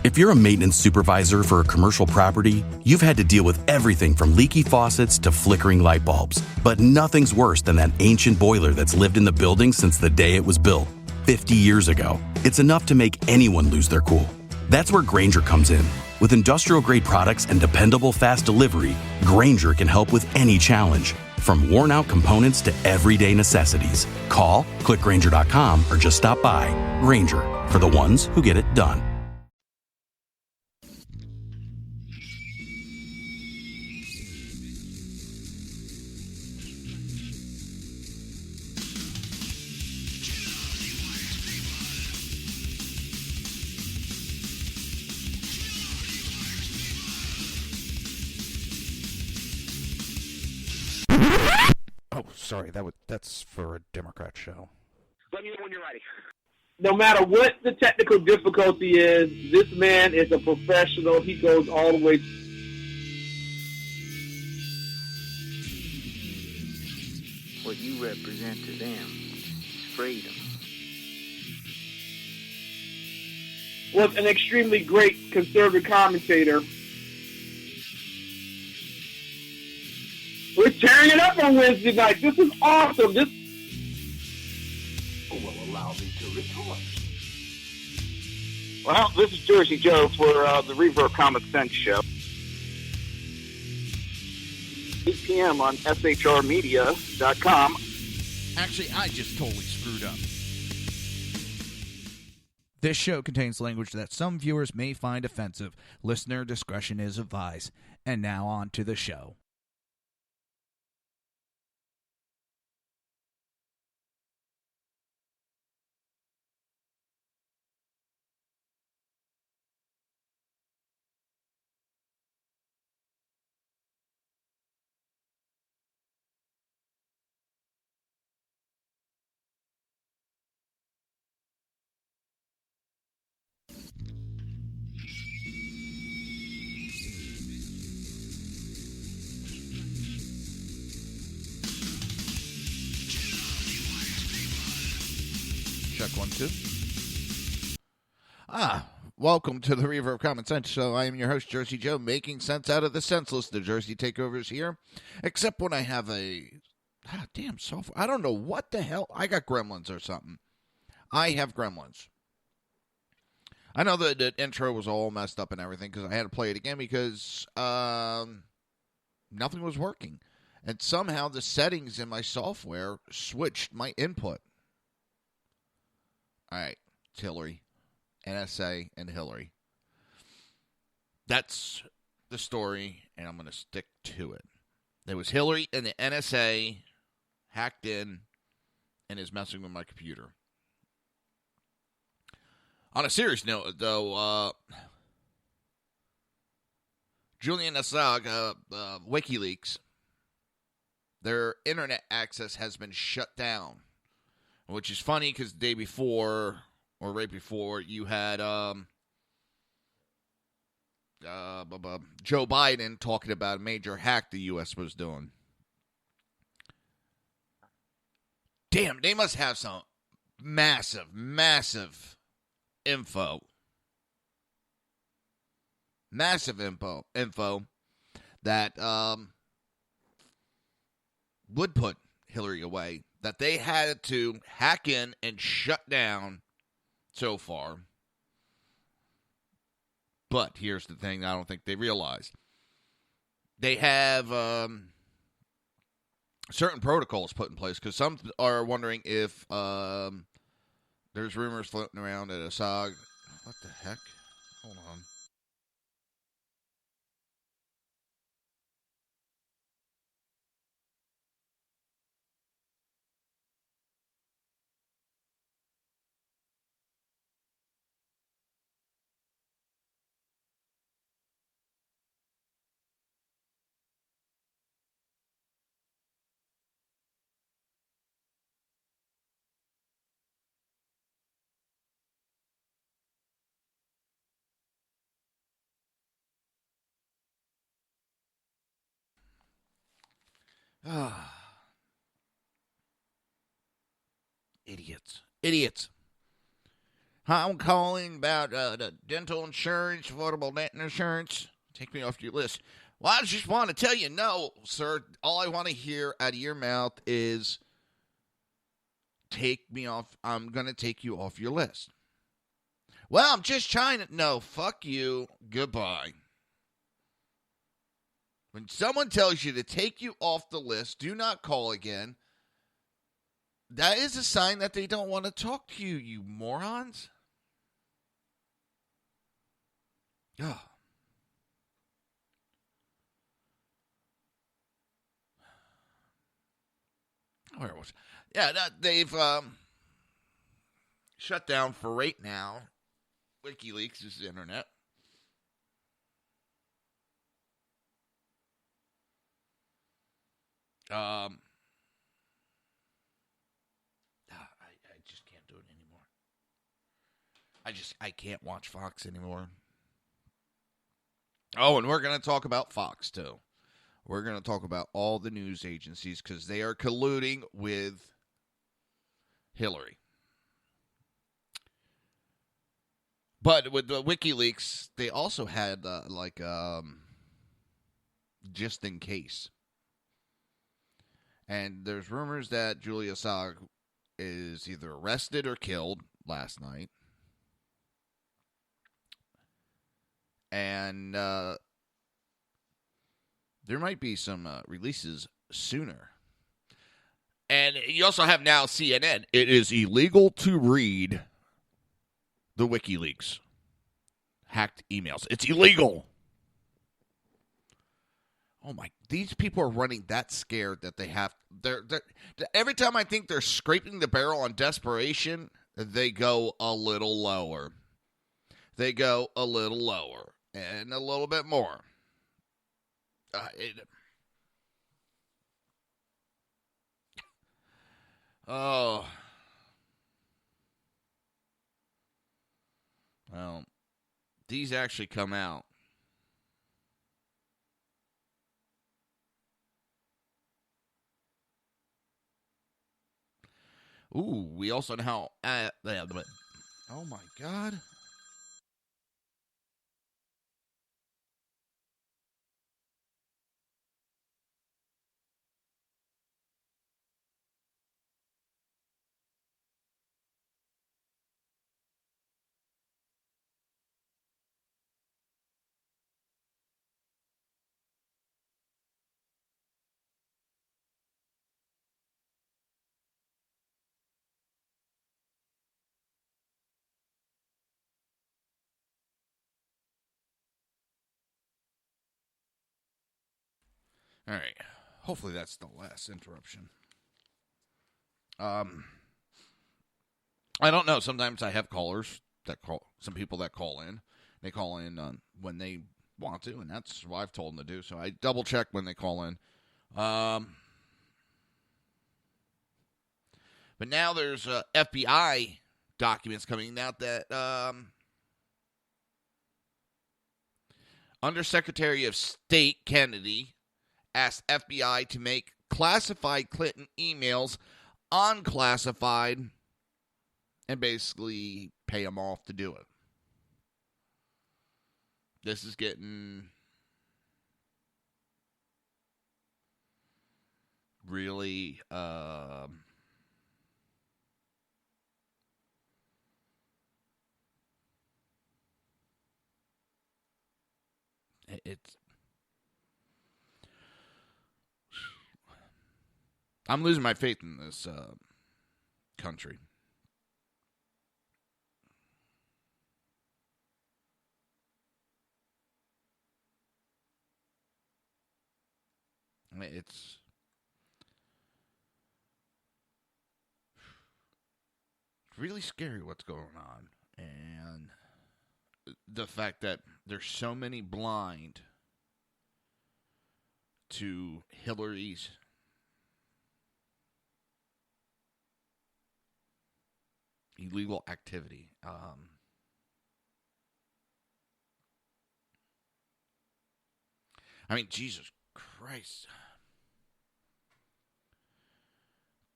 If you're a maintenance supervisor for a commercial property, you've had to deal with everything from leaky faucets to flickering light bulbs. But nothing's worse than that ancient boiler that's lived in the building since the day it was built, 50 years ago. It's enough to make anyone lose their cool. That's where Grainger comes in. With industrial-grade products and dependable fast delivery, Grainger can help with any challenge, from worn-out components to everyday necessities. Call, click Grainger.com, or just stop by. Grainger, for the ones who get it done. Oh, sorry, that's for a Democrat show. Let me know when you're ready. No matter what the technical difficulty is, this man is a professional. He goes all the way. What you represent to them is freedom. Was an extremely great conservative commentator. We're tearing it up on Wednesday night. This is awesome. This will allow me to retort. Well, this is Jersey Joe for the Reaver of Common Sense show. 8 p.m. on shrmedia.com. Actually, I just totally screwed up. This show contains language that some viewers may find offensive. Listener discretion is advised. And now on to the show. Check 1, 2. Welcome to the Reaver of Common Sense show. I am your host, Jersey Joe, making sense out of the senseless. The Jersey takeovers here, except when I have a damn software. I don't know what the hell. I got gremlins or something. I have gremlins. I know that the intro was all messed up and everything because I had to play it again because nothing was working. And somehow the settings in my software switched my input. All right, it's Hillary, NSA, and Hillary. That's the story, and I'm going to stick to it. There was Hillary and the NSA hacked in and is messing with my computer. On a serious note, though, Julian Assange, WikiLeaks, their internet access has been shut down. Which is funny because the day before, or right before, you had Joe Biden talking about a major hack the U.S. was doing. Damn, they must have some massive info. Massive info that would put Hillary away. That they had to hack in and shut down so far. But here's the thing I don't think they realize. They have certain protocols put in place because some are wondering if there's rumors floating around that Assange... What the heck? Hold on. Idiots. I'm calling about the dental insurance, affordable dental insurance. Take me off your list. Well, I just want to tell you, no, sir. All I want to hear out of your mouth is take me off. I'm going to take you off your list. Well, I'm just trying to. No, fuck you. Goodbye. When someone tells you to take you off the list, do not call again. That is a sign that they don't want to talk to you, you morons. Oh. Where was? Yeah, they've shut down for right now. WikiLeaks is the internet. I just can't do it anymore. I can't watch Fox anymore. Oh, and we're going to talk about Fox, too. We're going to talk about all the news agencies because they are colluding with Hillary. But with the WikiLeaks, they also had, just in case. And there's rumors that Julia Assange is either arrested or killed last night. And there might be some releases sooner. And you also have now CNN. It is illegal to read the WikiLeaks hacked emails. It's illegal. Oh my! These people are running that scared that they have. They're every time I think they're scraping the barrel on desperation, they go a little lower. They go a little lower and a little bit more. Oh. Well, these actually come out. Ooh, we also know how. Oh my God. All right. Hopefully that's the last interruption. I don't know. Sometimes I have callers that call. Some people that call in. They call in when they want to, and that's what I've told them to do. So I double check when they call in. But now there's FBI documents coming out that Undersecretary of State Kennedy asked FBI to make classified Clinton emails unclassified and basically pay them off to do it. This is getting really it's I'm losing my faith in this country. It's really scary what's going on. And the fact that there's so many blind to Hillary's illegal activity. I mean, Jesus Christ.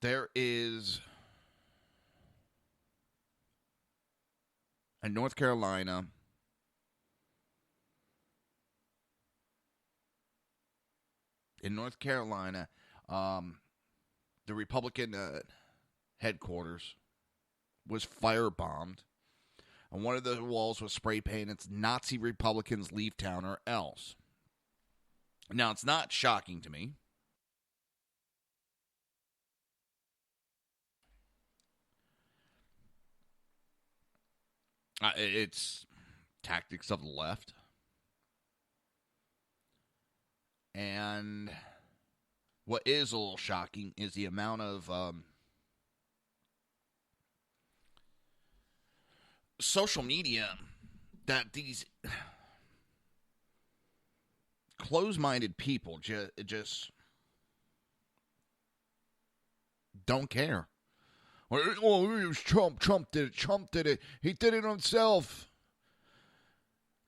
There is in North Carolina, the Republican headquarters was firebombed, and one of the walls was spray painted. It's Nazi Republicans leave town or else. Now, it's not shocking to me. It's tactics of the left. And what is a little shocking is the amount of social media that these close-minded people just don't care. Oh, it was Trump. Trump did it. Trump did it. He did it himself.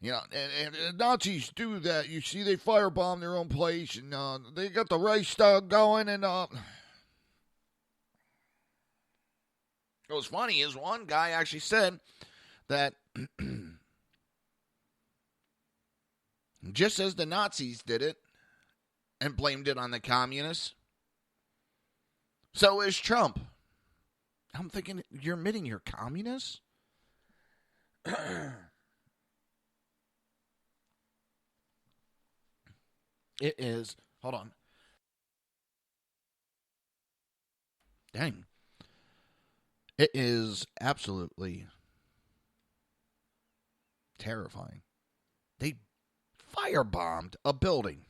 You know, and Nazis do that. You see, they firebomb their own place, and they got the Reichstag going, and what's funny is one guy actually said that just as the Nazis did it and blamed it on the communists, so is Trump. I'm thinking, you're admitting you're communists? It is. Hold on. Dang. It is absolutely terrifying. They firebombed a building.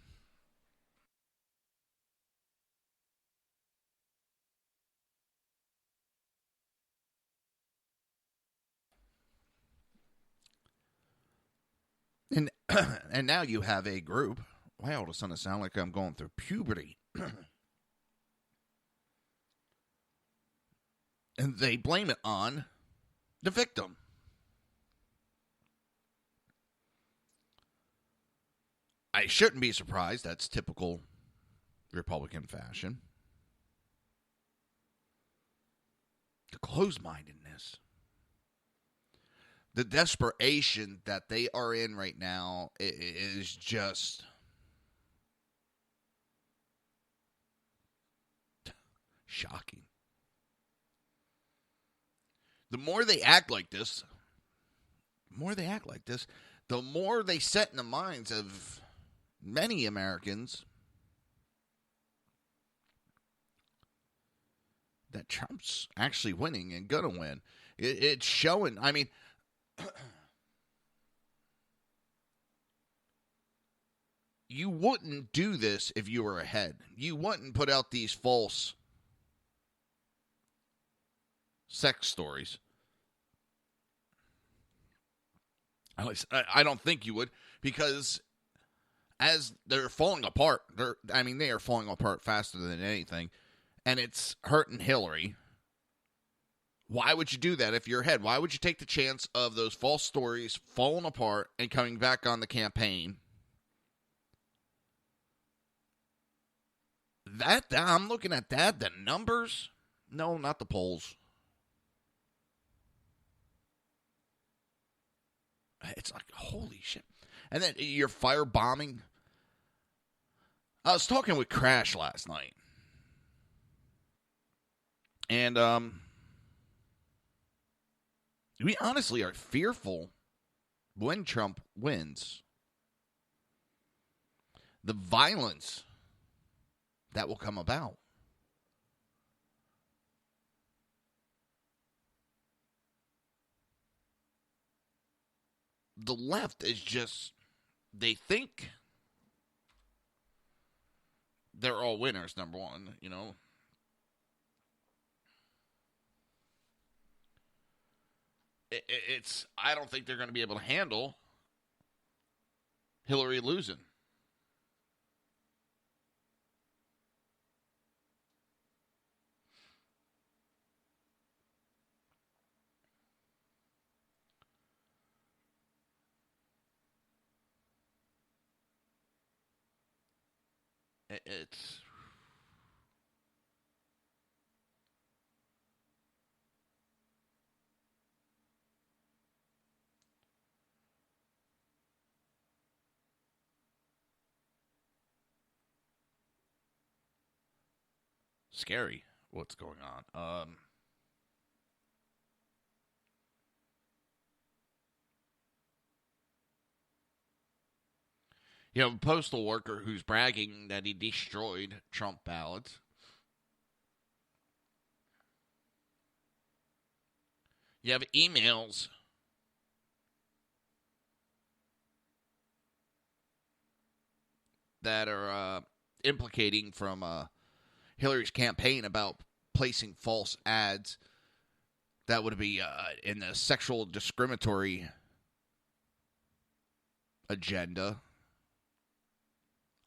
And and now you have a group. Wow, all of a sudden it sounds like I'm going through puberty. And they blame it on the victim. I shouldn't be surprised. That's typical Republican fashion. The closed-mindedness. The desperation that they are in right now is just shocking. The more they act like this, the more they set in the minds of many Americans that Trump's actually winning and going to win. It's showing. I mean, you wouldn't do this if you were ahead. You wouldn't put out these false sex stories. At least I don't think you would, because as they're falling apart, they are falling apart faster than anything, and it's hurting Hillary. Why would you do that if you're ahead? Why would you take the chance of those false stories falling apart and coming back on the campaign? That I'm looking at that, the numbers. No, not the polls. It's like, holy shit. And then you're firebombing. I was talking with Crash last night. And we honestly are fearful when Trump wins. The violence that will come about. The left is just, they think they're all winners, number one, you know. I don't think they're going to be able to handle Hillary losing. It's scary what's going on. You have a postal worker who's bragging that he destroyed Trump ballots. You have emails that are implicating from Hillary's campaign about placing false ads that would be in the sexual discriminatory agenda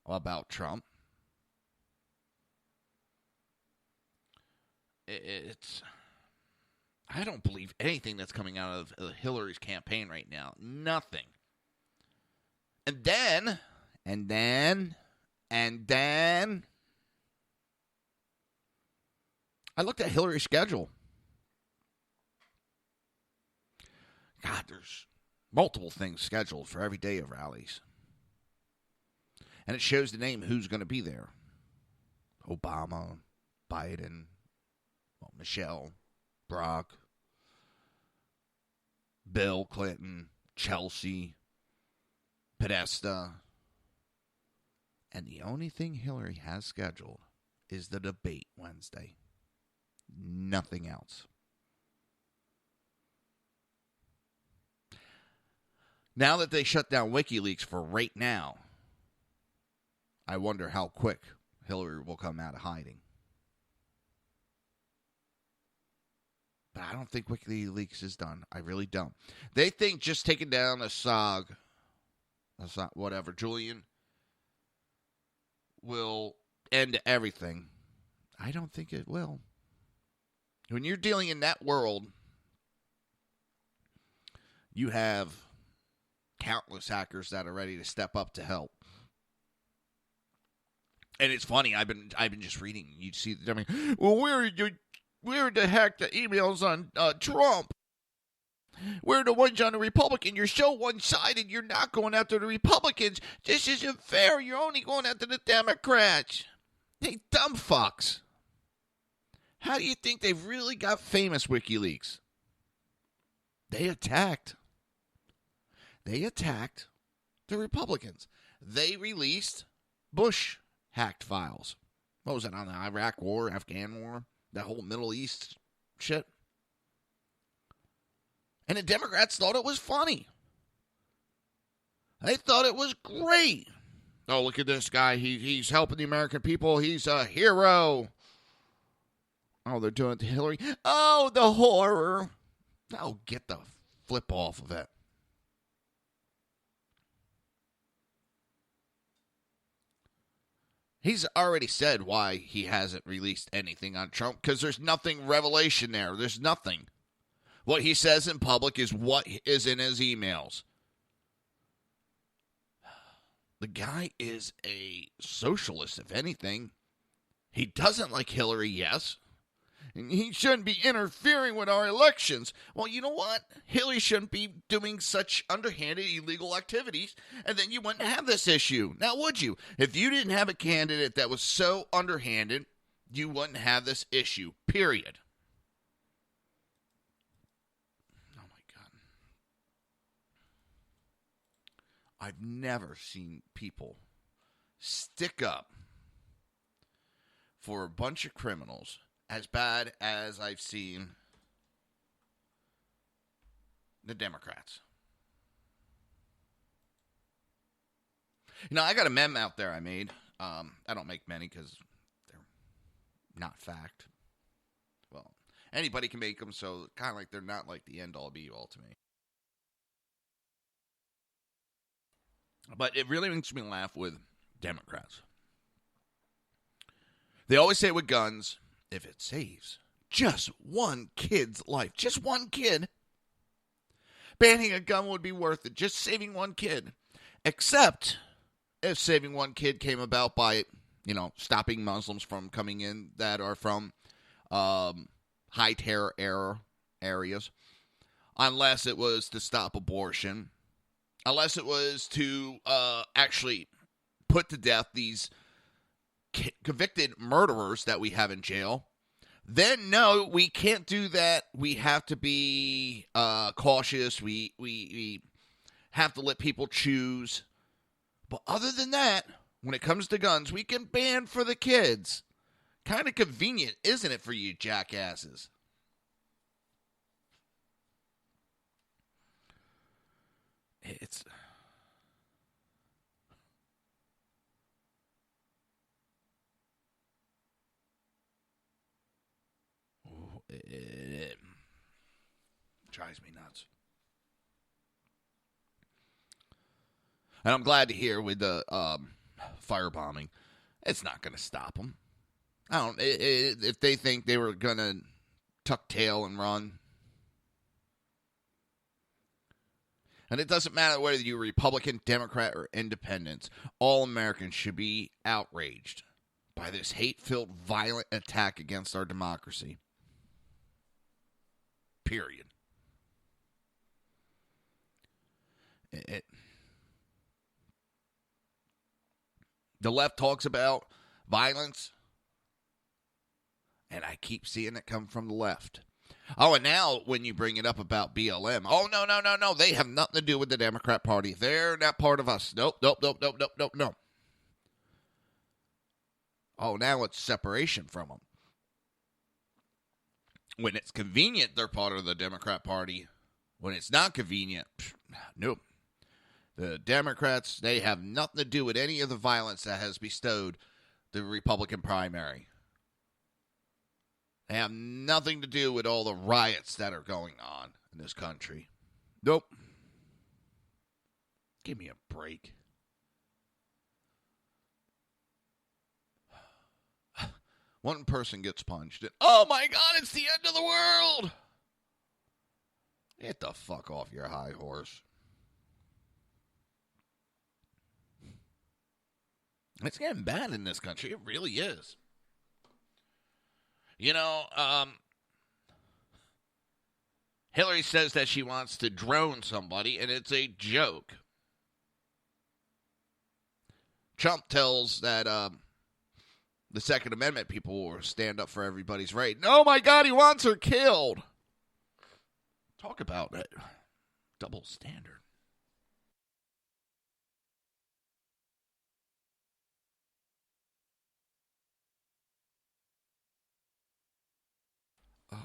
about Trump. I don't believe anything that's coming out of Hillary's campaign right now. Nothing. And then, I looked at Hillary's schedule. God, there's multiple things scheduled for every day of rallies. And it shows the name who's going to be there. Obama, Biden, Michelle, Brock, Bill Clinton, Chelsea, Podesta. And the only thing Hillary has scheduled is the debate Wednesday. Nothing else. Now that they shut down WikiLeaks for right now, I wonder how quick Hillary will come out of hiding. But I don't think WikiLeaks is done. I really don't. They think just taking down Assad, whatever, Julian, will end everything. I don't think it will. When you're dealing in that world, you have countless hackers that are ready to step up to help. And it's funny, I've been just reading. You see, I mean, well, where did they hack the emails on Trump? We're the ones on the Republican. You're so one-sided. You're not going after the Republicans. This isn't fair. You're only going after the Democrats. They dumb fucks. How do you think they really got famous, WikiLeaks? They attacked the Republicans. They released Bush-hacked files. What was it, on the Iraq War, Afghan War? That whole Middle East shit? And the Democrats thought it was funny. They thought it was great. Oh, look at this guy. He's helping the American people. He's a hero. Oh, they're doing it to Hillary. Oh, the horror. Oh, get the flip off of it. He's already said why he hasn't released anything on Trump, because there's nothing revelation there. There's nothing. What he says in public is what is in his emails. The guy is a socialist, if anything. He doesn't like Hillary, yes. And he shouldn't be interfering with our elections. Well, you know what? Hillary shouldn't be doing such underhanded, illegal activities, and then you wouldn't have this issue. Now, would you? If you didn't have a candidate that was so underhanded, you wouldn't have this issue, period. Oh, my God. I've never seen people stick up for a bunch of criminals as bad as I've seen the Democrats. You know, I got a meme out there I made. I don't make many because they're not fact. Well, anybody can make them, so kind of like they're not like the end-all, be-all to me. But it really makes me laugh with Democrats. They always say with guns, if it saves just one kid's life, just one kid, banning a gun would be worth it, just saving one kid. Except if saving one kid came about by, stopping Muslims from coming in that are from high terror areas. Unless it was to stop abortion. Unless it was to actually put to death these convicted murderers that we have in jail, then no, we can't do that. We have to be cautious. We have to let people choose. But other than that, when it comes to guns, we can ban for the kids. Kind of convenient, isn't it, for you jackasses? It's... It drives me nuts. And I'm glad to hear with the firebombing, it's not going to stop them. If they think they were going to tuck tail and run. And it doesn't matter whether you're Republican, Democrat, or Independent. All Americans should be outraged by this hate-filled, violent attack against our democracy. Period. The left talks about violence, and I keep seeing it come from the left. Oh, and now when you bring it up about BLM, oh, no. They have nothing to do with the Democrat Party. They're not part of us. Nope. No. Oh, now it's separation from them. When it's convenient, they're part of the Democrat Party. When it's not convenient, nope. The Democrats, they have nothing to do with any of the violence that has bestowed the Republican primary. They have nothing to do with all the riots that are going on in this country. Nope. Give me a break. One person gets punched, and oh my God, it's the end of the world! Get the fuck off your high horse. It's getting bad in this country. It really is. You know, Hillary says that she wants to drone somebody, and it's a joke. Trump tells that the Second Amendment people will stand up for everybody's right. Oh, my God, he wants her killed. Talk about that double standard. Oh,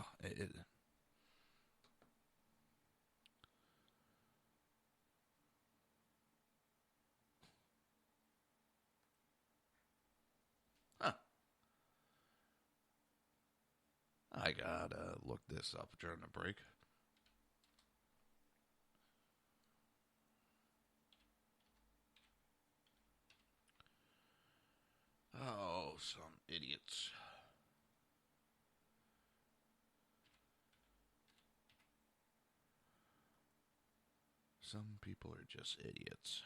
Huh. I gotta look this up during the break. Oh, some idiots. Some people are just idiots.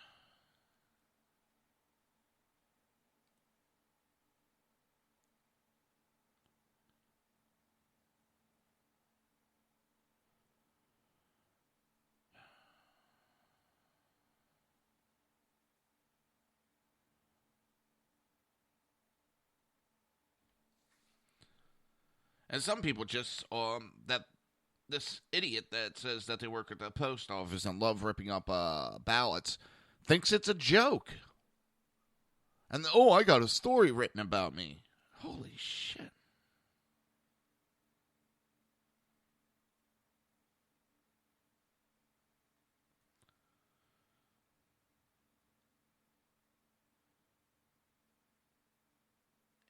And some people just, that this idiot that says that they work at the post office and love ripping up ballots thinks it's a joke. And, I got a story written about me. Holy shit.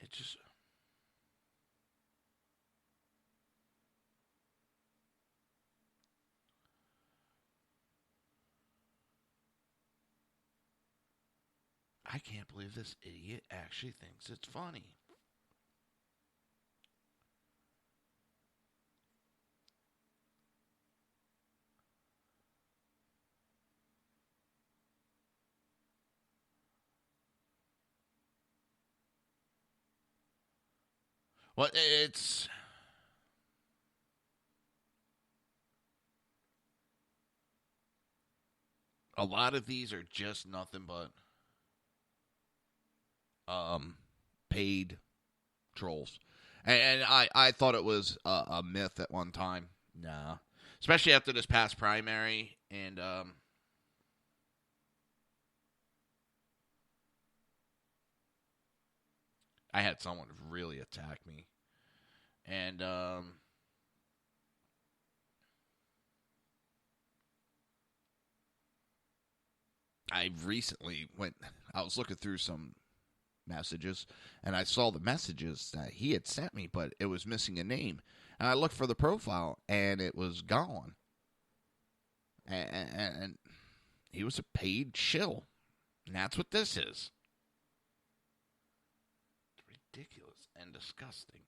It just... I can't believe this idiot actually thinks it's funny. Well, it's... A lot of these are just nothing but paid trolls. And I thought it was a myth at one time. No. Especially after this past primary. And I had someone really attack me. And I recently I was looking through some messages, and I saw the messages that he had sent me, but it was missing a name. And I looked for the profile, and it was gone. And he was a paid shill. And that's what this is. It's ridiculous and disgusting.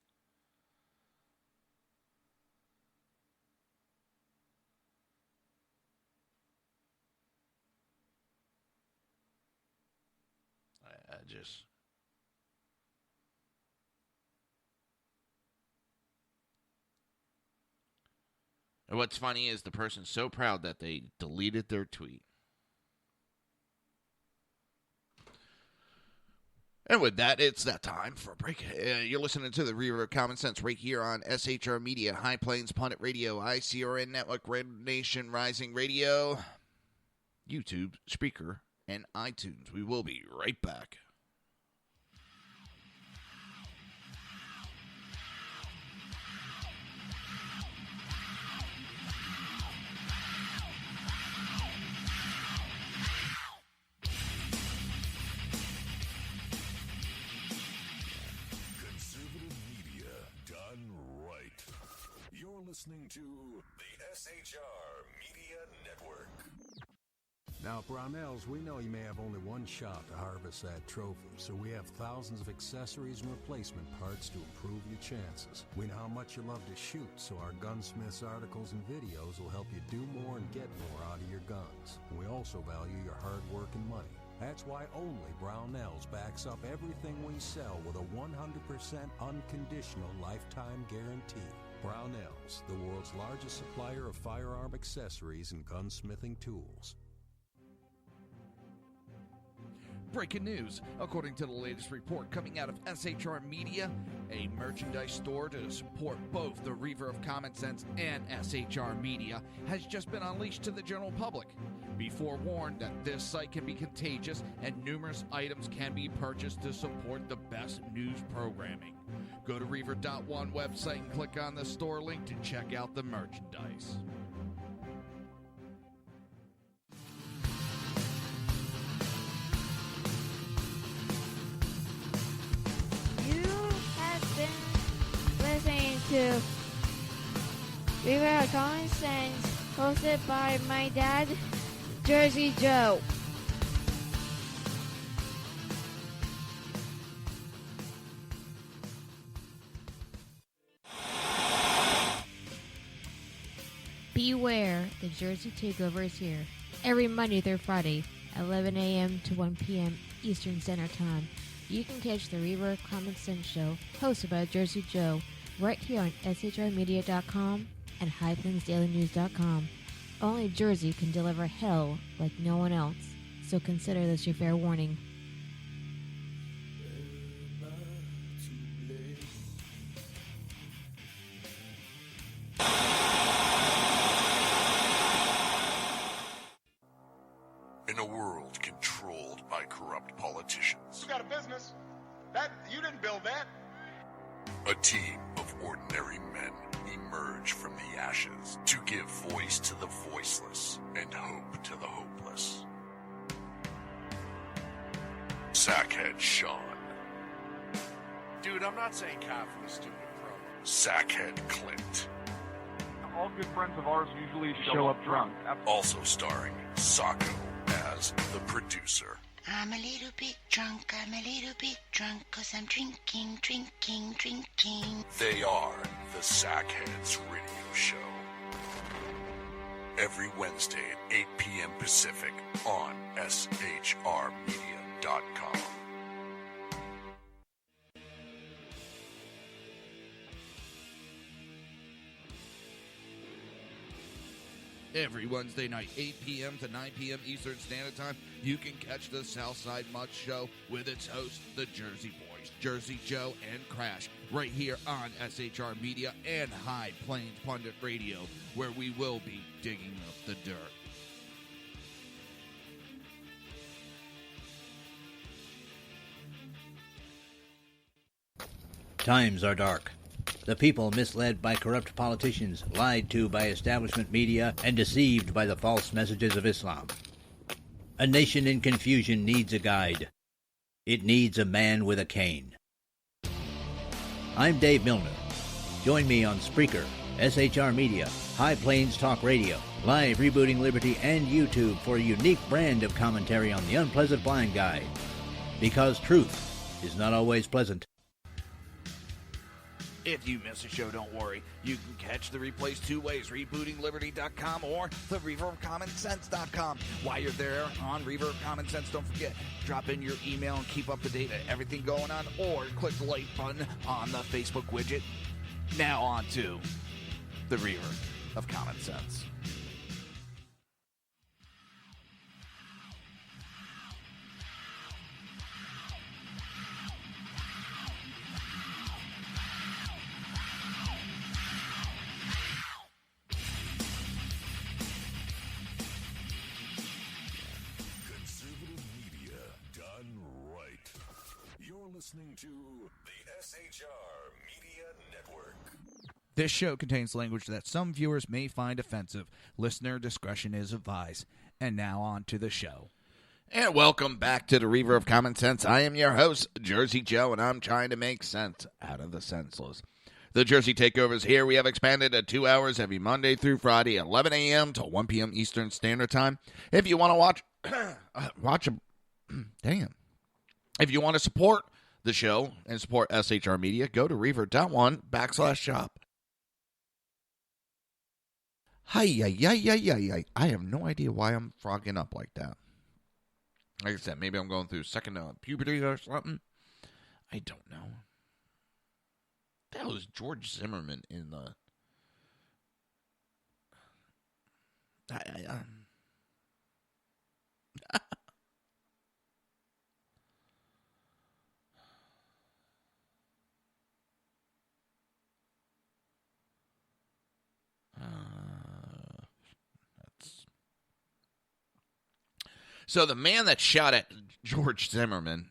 I just... And what's funny is the person's so proud that they deleted their tweet. And with that, it's that time for a break. You're listening to the Reaver of Common Sense right here on SHR Media, High Plains Pundit Radio, ICRN Network, Red Nation Rising Radio, YouTube, Spreaker, and iTunes. We will be right back. Listening to the SHR Media Network. Now, at Brownells, we know you may have only one shot to harvest that trophy, so we have thousands of accessories and replacement parts to improve your chances. We know how much you love to shoot, so our gunsmiths articles and videos will help you do more and get more out of your guns. And we also value your hard work and money. That's why only Brownells backs up everything we sell with a 100% unconditional lifetime guarantee. Brownells, the world's largest supplier of firearm accessories and gunsmithing tools. Breaking news. According to the latest report coming out of SHR Media, a merchandise store to support both the Reaver of Common Sense and SHR Media has just been unleashed to the general public. Be forewarned that this site can be contagious and numerous items can be purchased to support the best news programming. Go to Reaver.one website and click on the store link to check out the merchandise. You have been listening to Reaver of Common Sense, hosted by my dad, Jersey Joe. Beware, the Jersey Takeover is here. Every Monday through Friday, 11 a.m. to 1 p.m. Eastern Standard Time. You can catch the Reaver of Common Sense show, hosted by Jersey Joe, right here on shrmedia.com and highplainsdailynews.com. Only Jersey can deliver hell like no one else, so consider this your fair warning. In a world controlled by corrupt politicians, You got a business. That you didn't build that. a team of ordinary men emerge from the ashes to give voice to the voiceless and hope to the hopeless. Sackhead Sean. Dude, I'm not saying calf was stupid, bro. Sackhead Clint. All good friends of ours usually show up drunk. Also starring Sacco as the producer. I'm a little bit drunk, 'cause I'm drinking. They are the Sackheads Radio Show. Every Wednesday at 8 p.m. Pacific on shrmedia.com. Every Wednesday night, 8 p.m. to 9 p.m. Eastern Standard Time, you can catch the Southside Mutt Show with its host, the Jersey Boy. boys, Jersey Joe and Crash, right here on SHR Media and High Plains Pundit Radio, where we will be digging up the dirt. Times are dark. The people misled by corrupt politicians, lied to by establishment media, and deceived by the false messages of Islam. A nation in confusion needs a guide. It needs a man with a cane. I'm Dave Milner. Join me on Spreaker, SHR Media, High Plains Talk Radio, Live Rebooting Liberty, and YouTube for a unique brand of commentary on the unpleasant blind guide. Because truth is not always pleasant. If you miss a show, don't worry. You can catch the replays two ways, rebootingliberty.com or the Reaver of Common Sense.com. While you're there on Reaver of Common Sense, don't forget, drop in your email and keep up to date on everything going on, or click the like button on the Facebook widget. Now on to the Reaver of Common Sense. Listening to the SHR Media Network. This show contains language that some viewers may find offensive. Listener discretion is advised. And now on to the show. And welcome back to the Reaver of Common Sense. I am your host, Jersey Joe, and I'm trying to make sense out of the senseless. The Jersey Takeover is here. We have expanded to 2 hours every Monday through Friday, 11 a.m. to 1 p.m. Eastern Standard Time. If you want to watch them, damn. If you want to support the show and support SHR Media, go to reaver.1/shop. Hi. I have no idea why I'm frogging up like that. Like I said, maybe I'm going through second puberty or something. I don't know. That was George Zimmerman in the... So the man that shot at George Zimmerman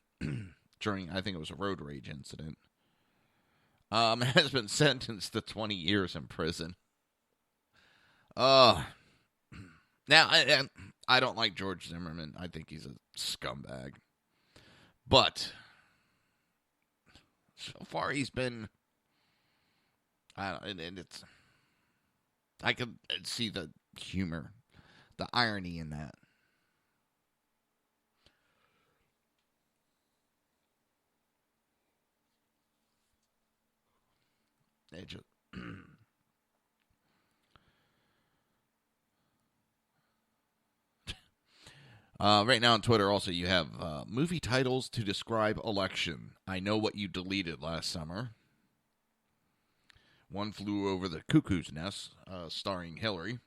during, I think it was a road rage incident, has been sentenced to 20 years in prison. Now, I don't like George Zimmerman. I think he's a scumbag. But so far he's been, I can see the humor, the irony in that. Right now on Twitter also you have movie titles to describe election. I Know What You Deleted Last Summer. One Flew Over the Cuckoo's Nest, starring Hillary.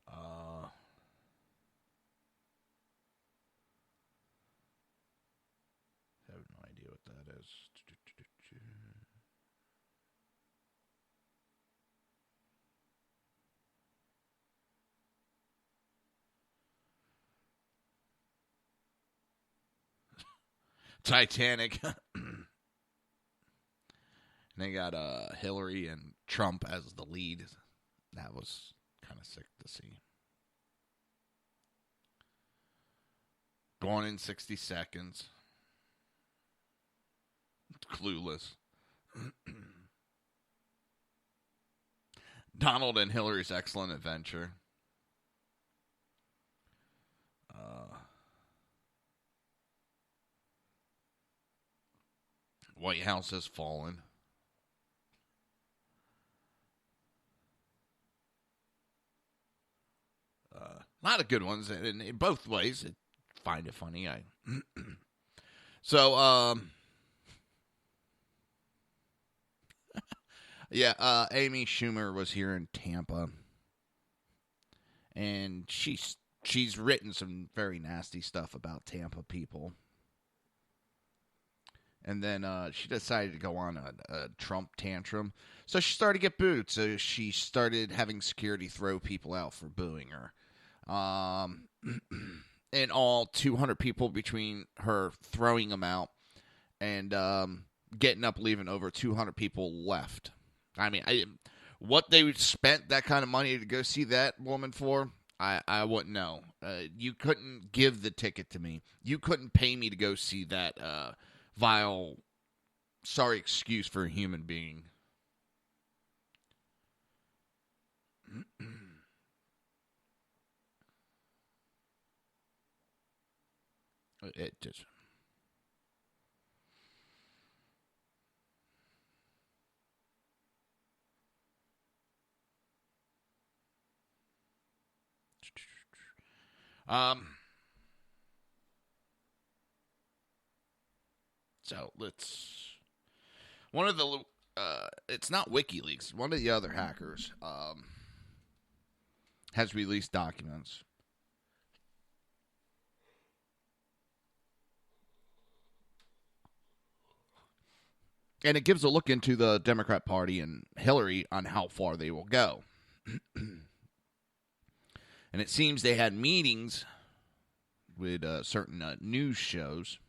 I have no idea what that is. Titanic. And they got Hillary and Trump as the lead. That was kind of sick to see. Gone in 60 Seconds. Clueless. Donald and Hillary's Excellent Adventure. White House Has Fallen. A lot of good ones in both ways. I find it funny. So, Yeah, Amy Schumer was here in Tampa, and she's written some very nasty stuff about Tampa people. And then she decided to go on a Trump tantrum. So she started to get booed. So she started having security throw people out for booing her. And all 200 people between her throwing them out and getting up, leaving, over 200 people left. I mean, what they spent that kind of money to go see that woman for, I wouldn't know. You couldn't give the ticket to me. You couldn't pay me to go see that vile, sorry excuse for a human being. It just... So let's... One of the... it's not WikiLeaks. One of the other hackers has released documents. And it gives a look into the Democrat Party and Hillary on how far they will go. And it seems they had meetings with certain news shows.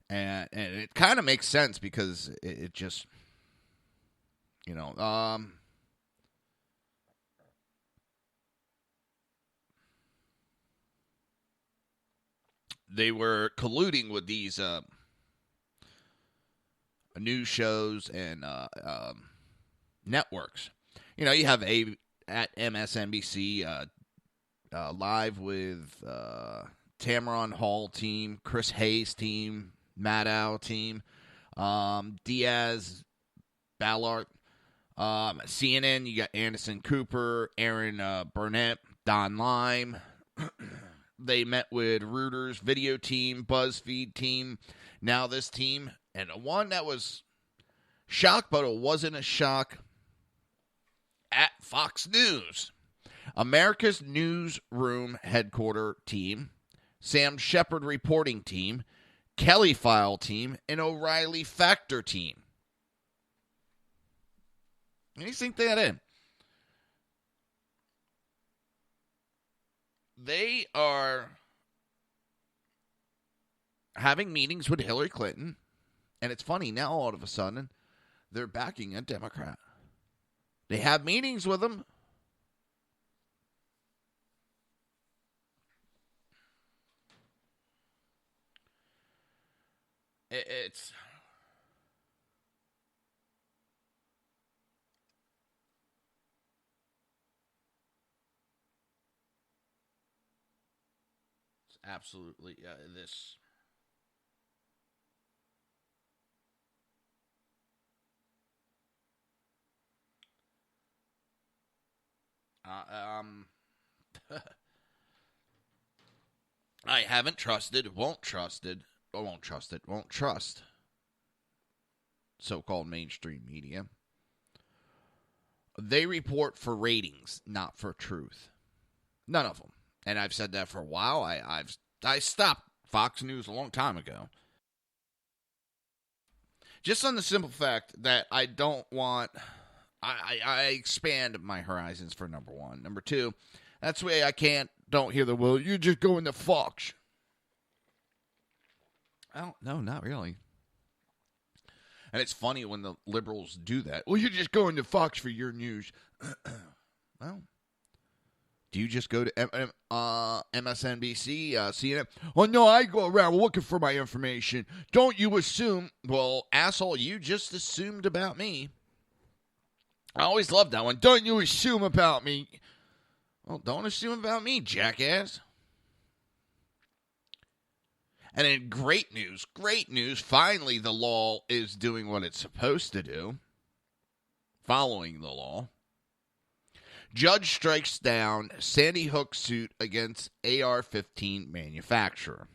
And it kind of makes sense because it just, you know, they were colluding with these news shows and networks. You know, you have at MSNBC live with Tamron Hall team, Chris Hayes team, Maddow team, Diaz Ballard. CNN, you got Anderson Cooper, Aaron Burnett, Don Lime. They met with Reuters video team, BuzzFeed team, now this team. And one that was shock, but it wasn't a shock, at Fox News. America's Newsroom Headquarter team, Sam Shepard reporting team, Kelly File team, and O'Reilly Factor team. And you think that in. They are having meetings with Hillary Clinton. And it's funny, now all of a sudden, they're backing a Democrat. They have meetings with them. It's absolutely this. I haven't trusted, won't trust so-called mainstream media. They report for ratings, not for truth. None of them. And I've said that for a while. I stopped Fox News a long time ago. Just on the simple fact that I don't want... I expand my horizons for number one. Number two, that's the way don't hear the, well, you're just going to Fox. Oh, no, not really. And it's funny when the liberals do that. Well, you're just going to Fox for your news. Well, do you just go to MSNBC, CNN? Oh, no, I go around looking for my information. Don't you assume? Well, asshole, you just assumed about me. I always loved that one. Don't you assume about me. Well, don't assume about me, jackass. And then great news. Finally, the law is doing what it's supposed to do. Following the law. Judge strikes down Sandy Hook suit against AR-15 manufacturer.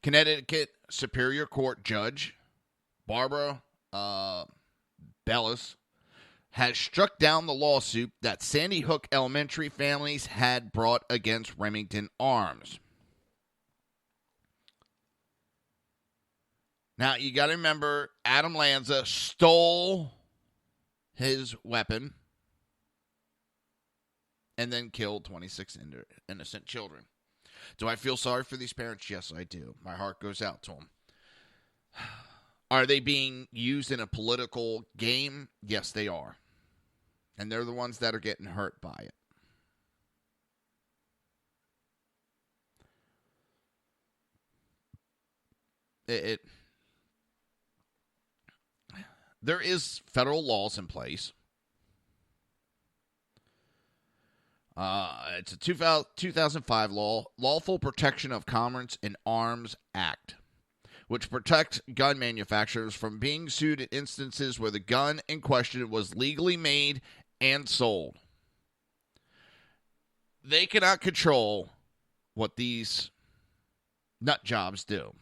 Connecticut Superior Court Judge Barbara Bellis, has struck down the lawsuit that Sandy Hook Elementary families had brought against Remington Arms. Now, you got to remember, Adam Lanza stole his weapon and then killed 26 innocent children. Do I feel sorry for these parents? Yes, I do. My heart goes out to them. Are they being used in a political game? Yes, they are. And they're the ones that are getting hurt by it. There is federal laws in place. It's a 2005 law, Lawful Protection of Commerce in Arms Act, which protects gun manufacturers from being sued in instances where the gun in question was legally made and sold. They cannot control what these nut jobs do.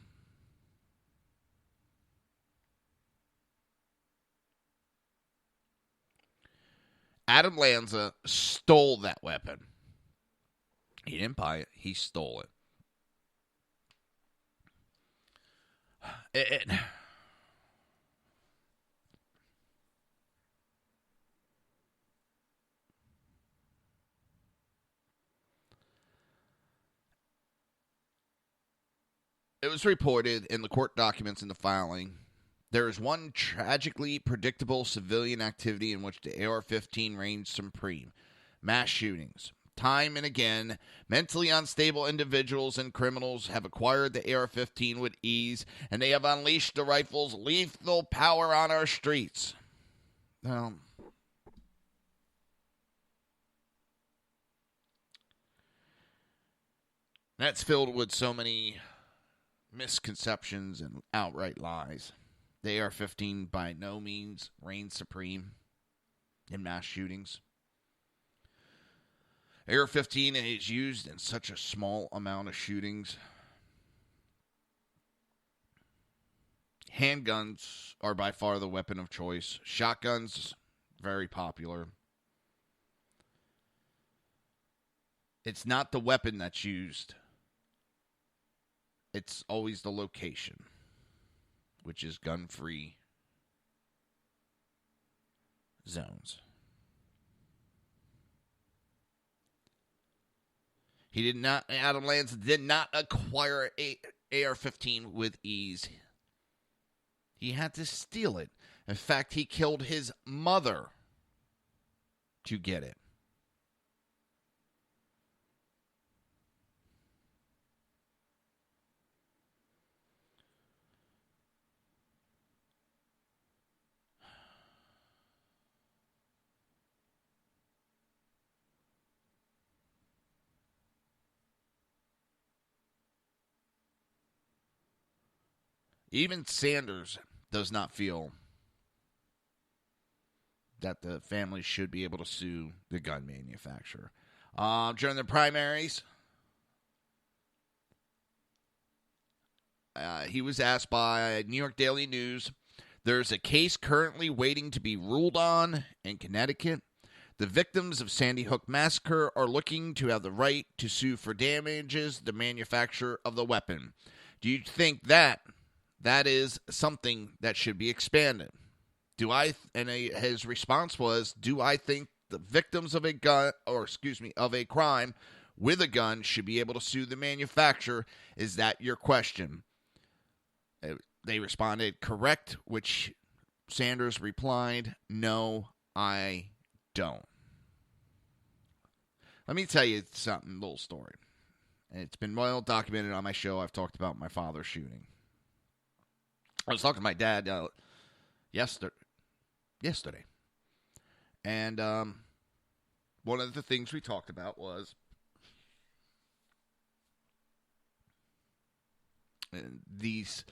Adam Lanza stole that weapon. He didn't buy it. He stole it. It was reported in the court documents in the filing. There is one tragically predictable civilian activity in which the AR-15 reigns supreme: mass shootings. Time and again, mentally unstable individuals and criminals have acquired the AR-15 with ease, and they have unleashed the rifle's lethal power on our streets. Now, that's filled with so many misconceptions and outright lies. The AR-15 by no means reigns supreme in mass shootings. AR-15 is used in such a small amount of shootings. Handguns are by far the weapon of choice. Shotguns, very popular. It's not the weapon that's used. It's always the location, which is gun-free zones. Adam Lanza did not acquire a AR-15 with ease. He had to steal it. In fact, he killed his mother to get it. Even Sanders does not feel that the family should be able to sue the gun manufacturer. During the primaries, he was asked by New York Daily News, there's a case currently waiting to be ruled on in Connecticut. The victims of Sandy Hook Massacre are looking to have the right to sue for damages the manufacturer of the weapon. Do you think that is something that should be expanded? His response was, do I think the victims of of a crime with a gun should be able to sue the manufacturer? Is that your question? They responded, correct, which Sanders replied, no, I don't. Let me tell you something, a little story. It's been well documented on my show. I've talked about my father's shooting. I was talking to my dad yesterday. And one of the things we talked about was this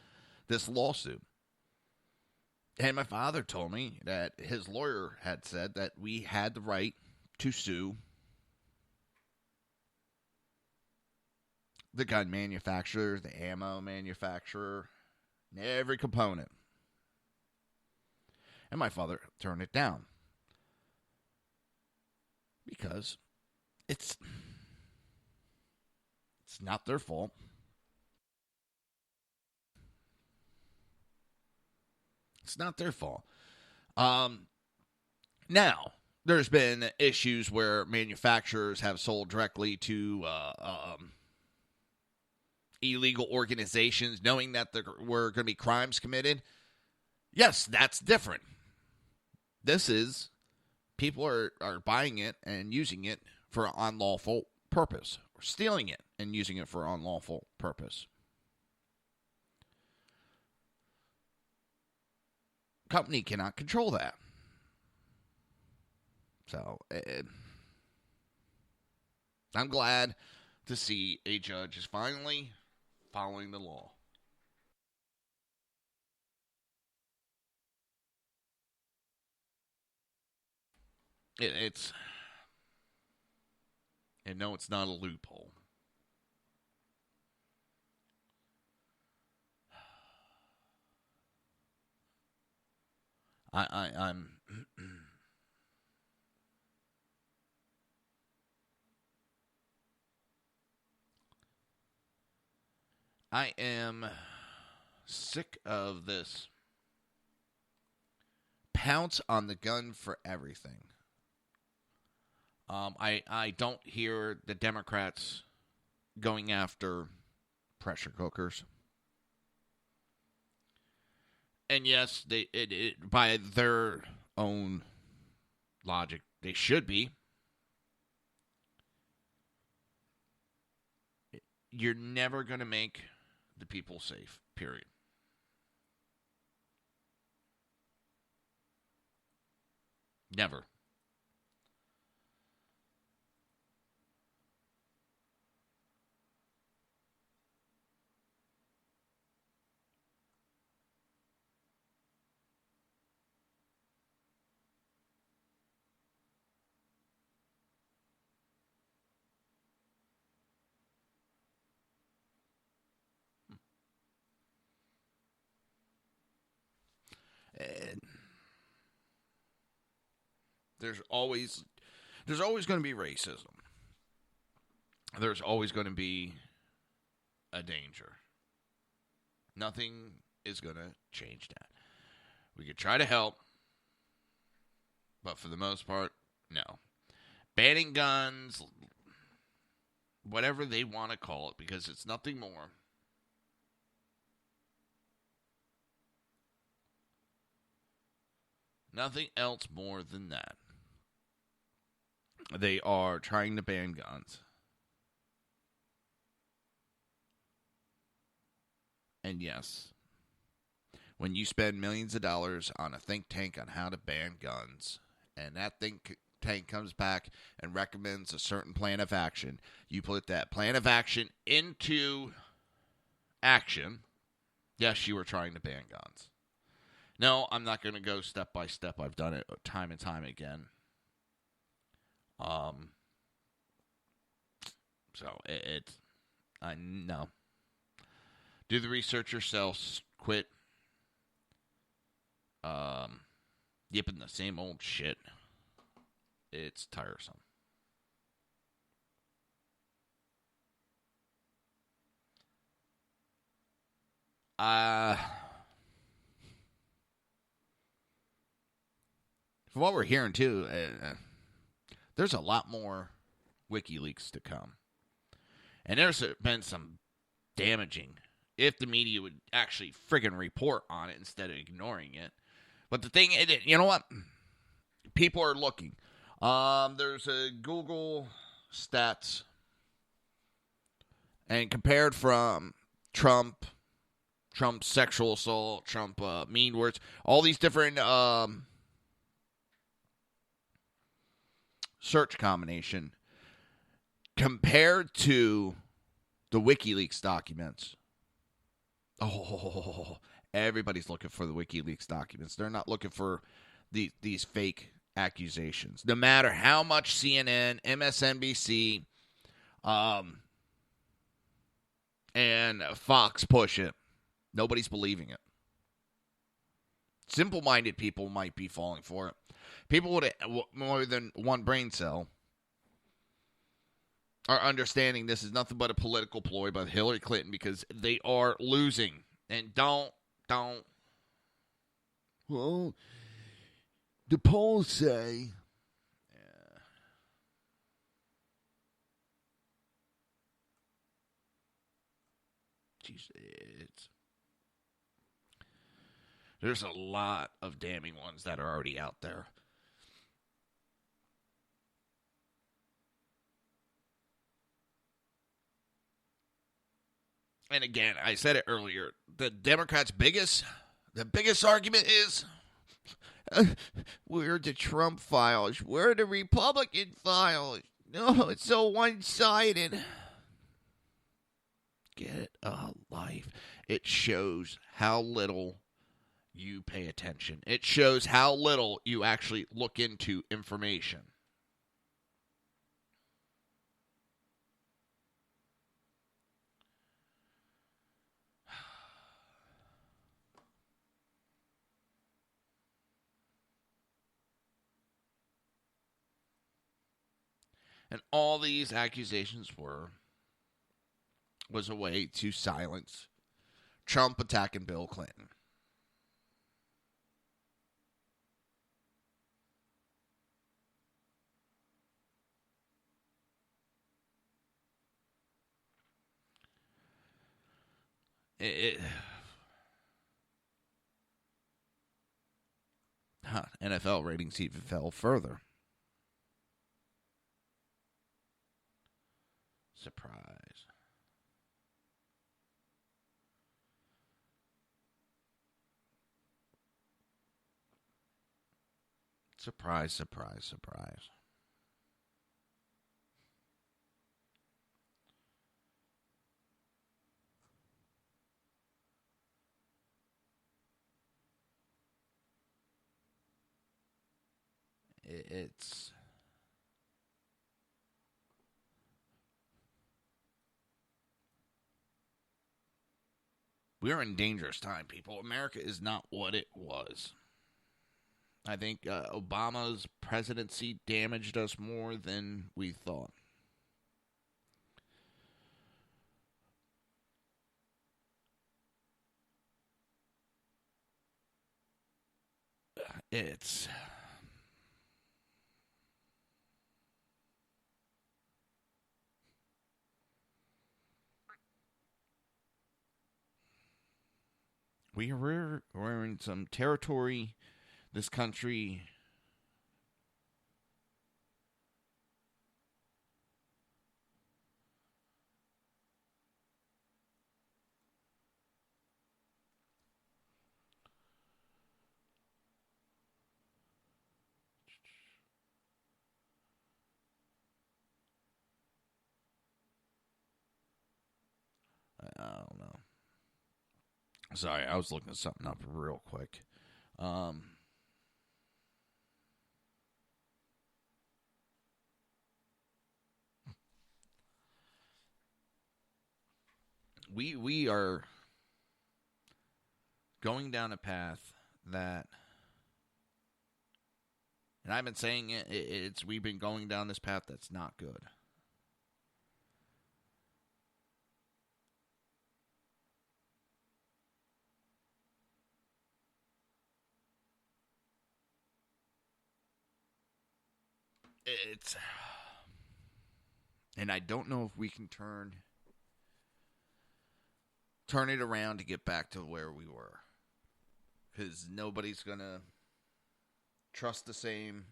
lawsuit. And my father told me that his lawyer had said that we had the right to sue the gun manufacturer, the ammo manufacturer, every component. And my father turned it down. Because it's not their fault. It's not their fault. Now, there's been issues where manufacturers have sold directly to illegal organizations, knowing that there were going to be crimes committed. Yes, that's different. This is, people are buying it and using it for an unlawful purpose, or stealing it and using it for an unlawful purpose. Company cannot control that. So, I'm glad to see a judge is finally following the law. And no, it's not a loophole. I'm I am sick of this pounce on the gun for everything. I don't hear the Democrats going after pressure cookers. And yes, by their own logic, they should be. You're never going to make the people safe, period. Never. And there's always going to be racism. There's always going to be a danger. Nothing is going to change that. We could try to help, but for the most part, no. Banning guns, whatever they want to call it, because it's nothing more. Nothing else more than that. They are trying to ban guns. And yes, when you spend millions of dollars on a think tank on how to ban guns, and that think tank comes back and recommends a certain plan of action, you put that plan of action into action. Yes, you are trying to ban guns. No, I'm not going to go step by step. I've done it time and time again. So no. Do the research yourselves. Quit yipping the same old shit. It's tiresome. From what we're hearing, too, there's a lot more WikiLeaks to come. And there's been some damaging, if the media would actually friggin' report on it instead of ignoring it. But the thing, you know what? People are looking. There's a Google stats, and compared from Trump's sexual assault, Trump mean words, all these different search combination compared to the WikiLeaks documents. Oh, everybody's looking for the WikiLeaks documents. They're not looking for these fake accusations. No matter how much CNN, MSNBC, and Fox push it, nobody's believing it. Simple-minded people might be falling for it. People with more than one brain cell are understanding this is nothing but a political ploy by Hillary Clinton because they are losing. And don't. Well, the polls say. Yeah. Jeez, there's a lot of damning ones that are already out there. And again, I said it earlier, the Democrats' biggest argument is, we're the Trump files, we're the Republican files. No, it's so one-sided. Get a life. It shows how little you pay attention. It shows how little you actually look into information. And all these accusations was a way to silence Trump attacking Bill Clinton. NFL ratings even fell further. Surprise. Surprise, surprise, surprise. It's we're in dangerous time, people. America is not what it was. I think Obama's presidency damaged us more than we thought. It's we're in some territory. This country I don't know. Sorry, I was looking something up real quick. We are going down a path that, and I've been saying we've been going down this path that's not good. And I don't know if we can turn it around to get back to where we were. Because nobody's going to trust the same,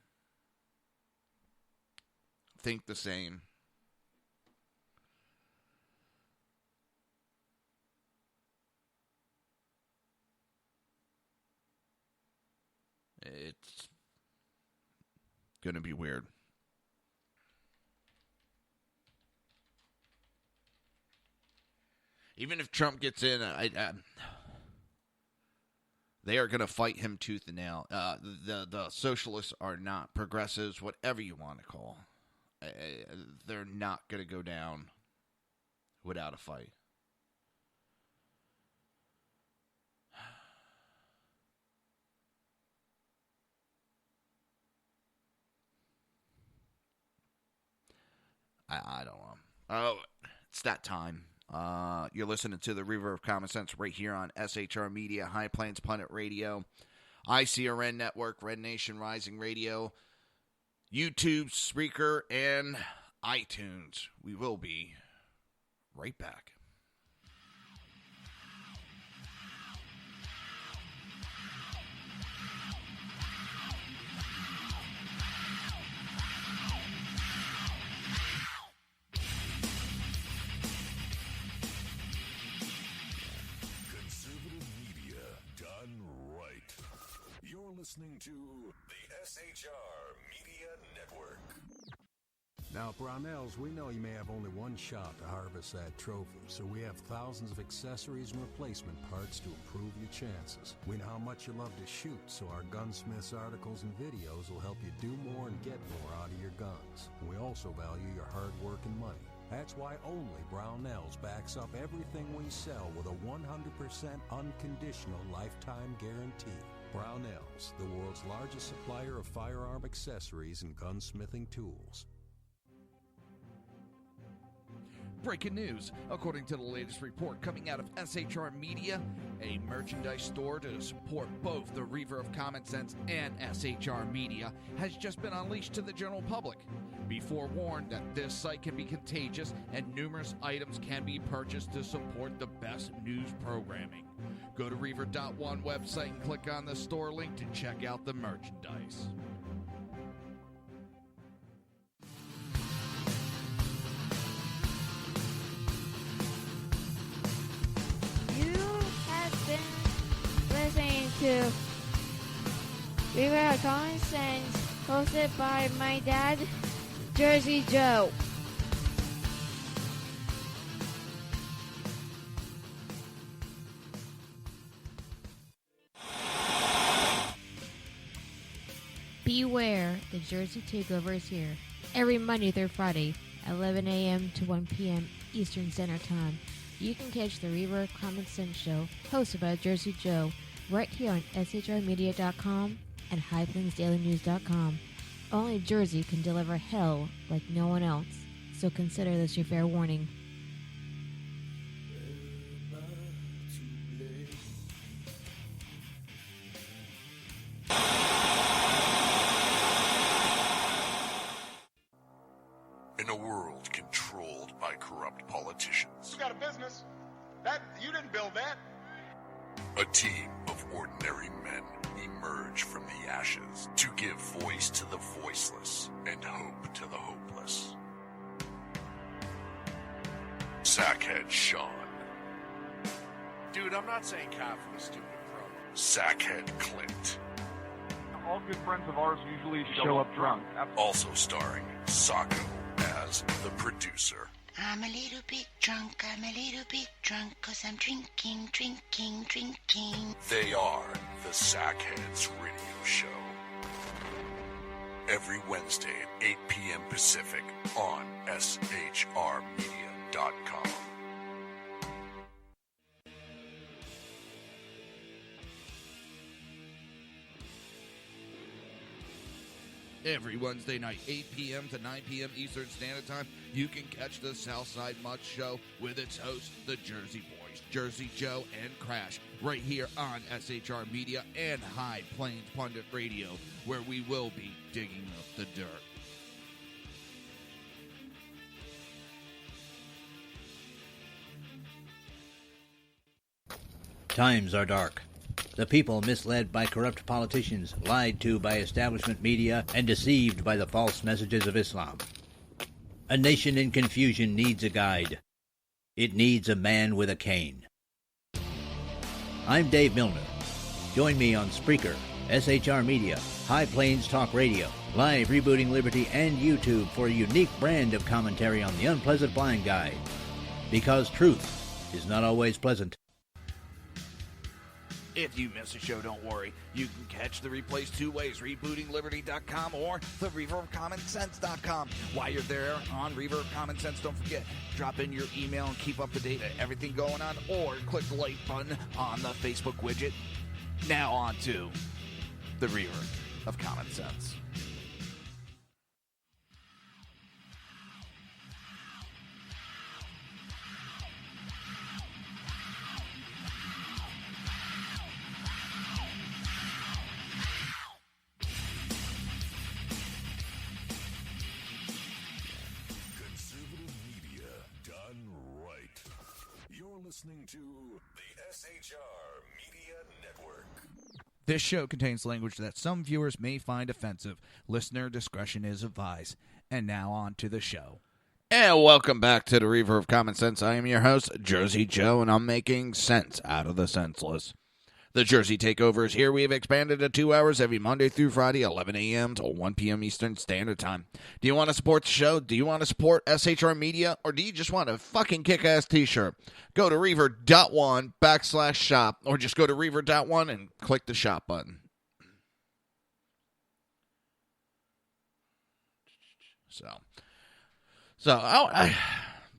think the same. It's going to be weird. Even if Trump gets in, they are going to fight him tooth and nail. The socialists are not progressives, whatever you want to call. They're not going to go down without a fight. I don't know. Oh, it's that time. You're listening to the Reaver of Common Sense right here on SHR Media, High Plains Pundit Radio, ICRN Network, Red Nation Rising Radio, YouTube, Spreaker, and iTunes. We will be right back. Listening to the SHR Media Network. Now, Brownells, we know you may have only one shot to harvest that trophy, so we have thousands of accessories and replacement parts to improve your chances. We know how much you love to shoot, so our gunsmiths articles and videos will help you do more and get more out of your guns. We also value your hard work and money. That's why only Brownells backs up everything we sell with a 100% unconditional lifetime guarantee. Brownells, the world's largest supplier of firearm accessories and gunsmithing tools. Breaking news. According to the latest report coming out of SHR Media, a merchandise store to support both the Reaver of Common Sense and SHR Media has just been unleashed to the general public. Be forewarned that this site can be contagious and numerous items can be purchased to support the best news programming. Go to Reaver.one website and click on the store link to check out the merchandise. You have been listening to Reaver of Common Sense, hosted by my dad, Jersey Joe. Beware, the Jersey Takeover is here. Every Monday through Friday, 11 a.m. to 1 p.m. Eastern Standard Time. You can catch the Reaver of Common Sense show, hosted by Jersey Joe, right here on shrmedia.com and highplainsdailynews.com. Only Jersey can deliver hell like no one else, so consider this your fair warning. In a world controlled by corrupt politicians, You got a business. That you didn't build that. a team of ordinary men emerge from the ashes to give voice to the voiceless and hope to the hopeless. Sackhead Sean, Dude, I'm not saying coffee is stupid, bro. Sackhead Clint, All good friends of ours usually show up drunk. also starring Sacco as the producer. I'm a little bit drunk, I'm a little bit drunk, 'cause I'm drinking, drinking, drinking. They are the Sackheads Radio Show. Every Wednesday at 8 p.m. Pacific on shrmedia.com. Every Wednesday night, 8 p.m. to 9 p.m. Eastern Standard Time, you can catch the Southside Mutt Show with its hosts, the Jersey Boys, Jersey Joe and Crash, right here on SHR Media and High Plains Pundit Radio, where we will be digging up the dirt. Times are dark. The people misled by corrupt politicians, lied to by establishment media, and deceived by the false messages of Islam. A nation in confusion needs a guide. It needs a man with a cane. I'm Dave Milner. Join me on Spreaker, SHR Media, High Plains Talk Radio, Live Rebooting Liberty, and YouTube for a unique brand of commentary on the unpleasant blind guide. Because truth is not always pleasant. If you miss a show, don't worry. You can catch the replays two ways, rebootingliberty.com or the reaverofcommonsense.com. While you're there on Reaver of Common Sense, don't forget, drop in your email and keep up to date with everything going on, or click the like button on the Facebook widget. Now on to the Reaver of Common Sense. listening to the SHR Media Network. This show contains language that some viewers may find offensive. Listener discretion is advised. And now on to the show. And welcome back to the Reaver of Common Sense. I am your host, Jersey Joe, and I'm making sense out of the senseless. The Jersey Takeover is here. We have expanded to 2 hours every Monday through Friday, 11 a.m. to 1 p.m. Eastern Standard Time. Do you want to support the show? Do you want to support SHR Media? Or do you just want a fucking kick-ass t-shirt? Go to reaver.one/shop, or just go to reaver.one and click the shop button.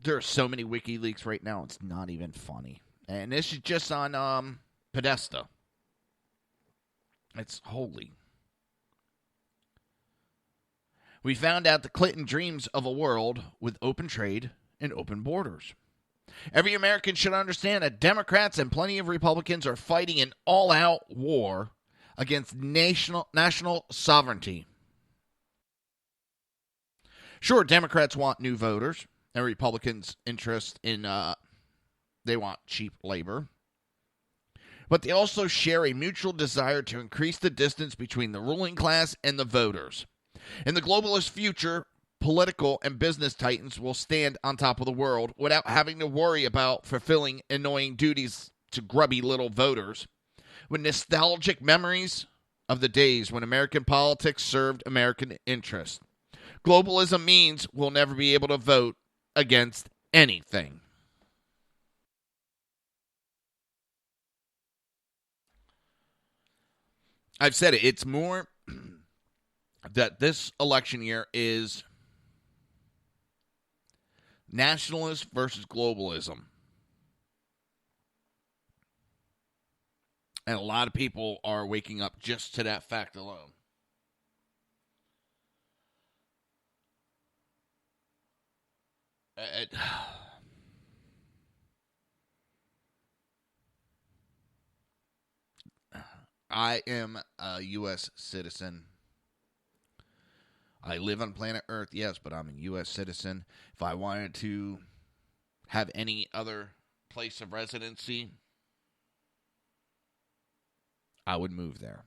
There are so many WikiLeaks right now, it's not even funny. And this is just on Podesta. It's holy. We found out that Clinton dreams of a world with open trade and open borders. Every American should understand that Democrats and plenty of Republicans are fighting an all-out war against national sovereignty. Sure, Democrats want new voters, and Republicans' interest in, they want cheap labor. But they also share a mutual desire to increase the distance between the ruling class and the voters. In the globalist future, political and business titans will stand on top of the world without having to worry about fulfilling annoying duties to grubby little voters, with nostalgic memories of the days when American politics served American interests. Globalism means we'll never be able to vote against anything. I've said it. It's more that this election year is nationalist versus globalism. And a lot of people are waking up just to that fact alone. I am a U.S. citizen. I live on planet Earth, yes, but I'm a U.S. citizen. If I wanted to have any other place of residency, I would move there.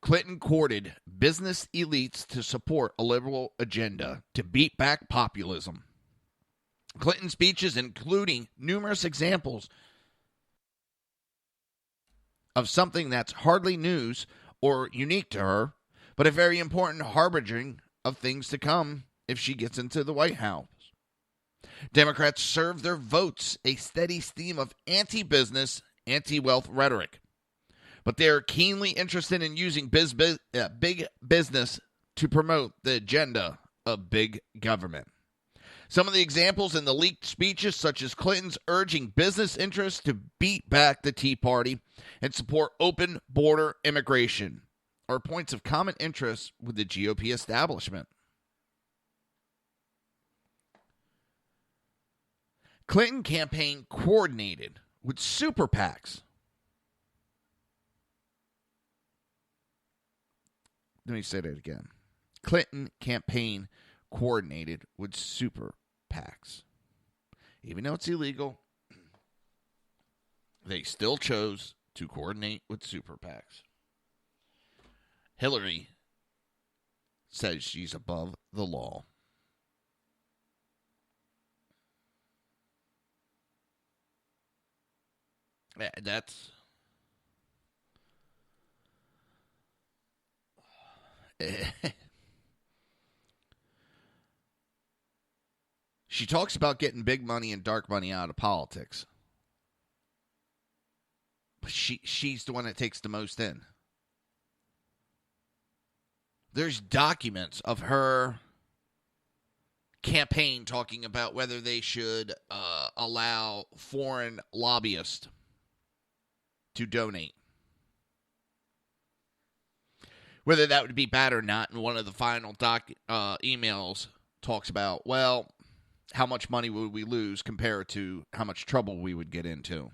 Clinton courted business elites to support a liberal agenda to beat back populism. Clinton's speeches, including numerous examples of something that's hardly news or unique to her, but a very important harbinging of things to come if she gets into the White House. Democrats serve their votes a steady stream of anti-business, anti-wealth rhetoric, but they are keenly interested in using big business to promote the agenda of big government. Some of the examples in the leaked speeches, such as Clinton's urging business interests to beat back the Tea Party and support open border immigration, are points of common interest with the GOP establishment. Clinton campaign coordinated with super PACs. Let me say that again. Clinton campaign coordinated with super PACs. Even though it's illegal, they still chose to coordinate with super PACs. Hillary says she's above the law. That's... She talks about getting big money and dark money out of politics. But she's the one that takes the most in. There's documents of her campaign talking about whether they should allow foreign lobbyists to donate. Whether that would be bad or not, and one of the final emails talks about, well, how much money would we lose compared to how much trouble we would get into.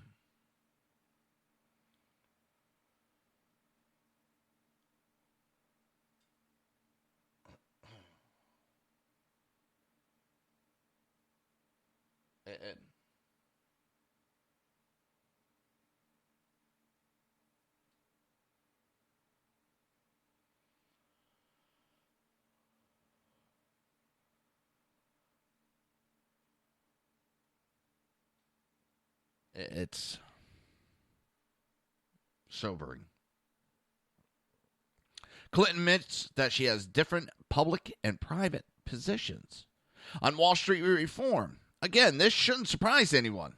It's sobering. Clinton admits that she has different public and private positions on Wall Street reform. Again, this shouldn't surprise anyone,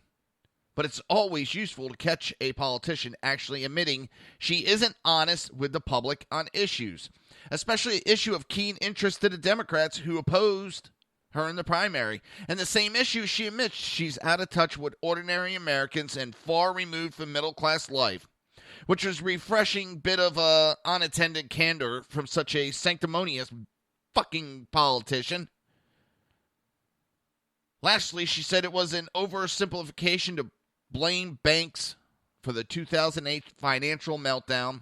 but it's always useful to catch a politician actually admitting she isn't honest with the public on issues, especially an issue of keen interest to the Democrats who opposed her in the primary. And the same issue, she admits she's out of touch with ordinary Americans and far removed from middle-class life, which was a refreshing bit of unattended candor from such a sanctimonious fucking politician. Lastly, she said it was an oversimplification to blame banks for the 2008 financial meltdown,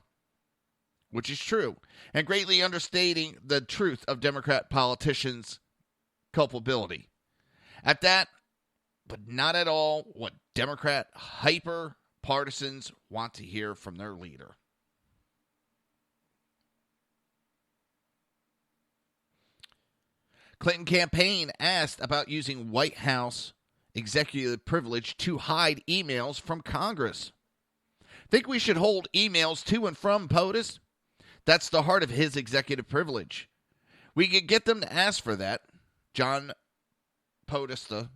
which is true, and greatly understating the truth of Democrat politicians' culpability. At that, but not at all what Democrat hyper-partisans want to hear from their leader. Clinton campaign asked about using White House executive privilege to hide emails from Congress. Think we should hold emails to and from POTUS? That's the heart of his executive privilege. We could get them to ask for that. John Podesta,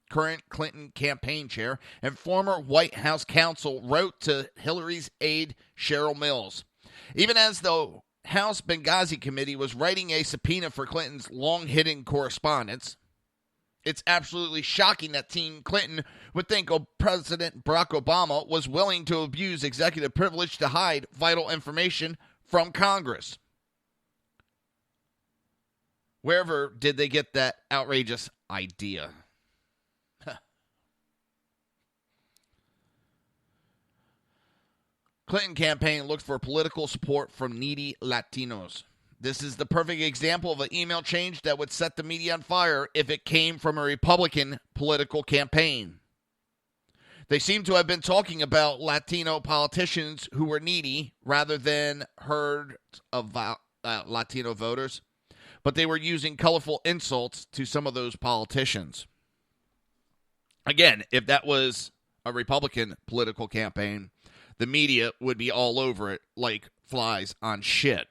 current Clinton campaign chair and former White House counsel, wrote to Hillary's aide Cheryl Mills. Even as the House Benghazi Committee was writing a subpoena for Clinton's long-hidden correspondence, it's absolutely shocking that Team Clinton would think President Barack Obama was willing to abuse executive privilege to hide vital information from Congress. Wherever did they get that outrageous idea? Clinton campaign looked for political support from needy Latinos. This is the perfect example of an email change that would set the media on fire if it came from a Republican political campaign. They seem to have been talking about Latino politicians who were needy rather than herds of Latino voters, but they were using colorful insults to some of those politicians. Again, if that was a Republican political campaign, the media would be all over it like flies on shit.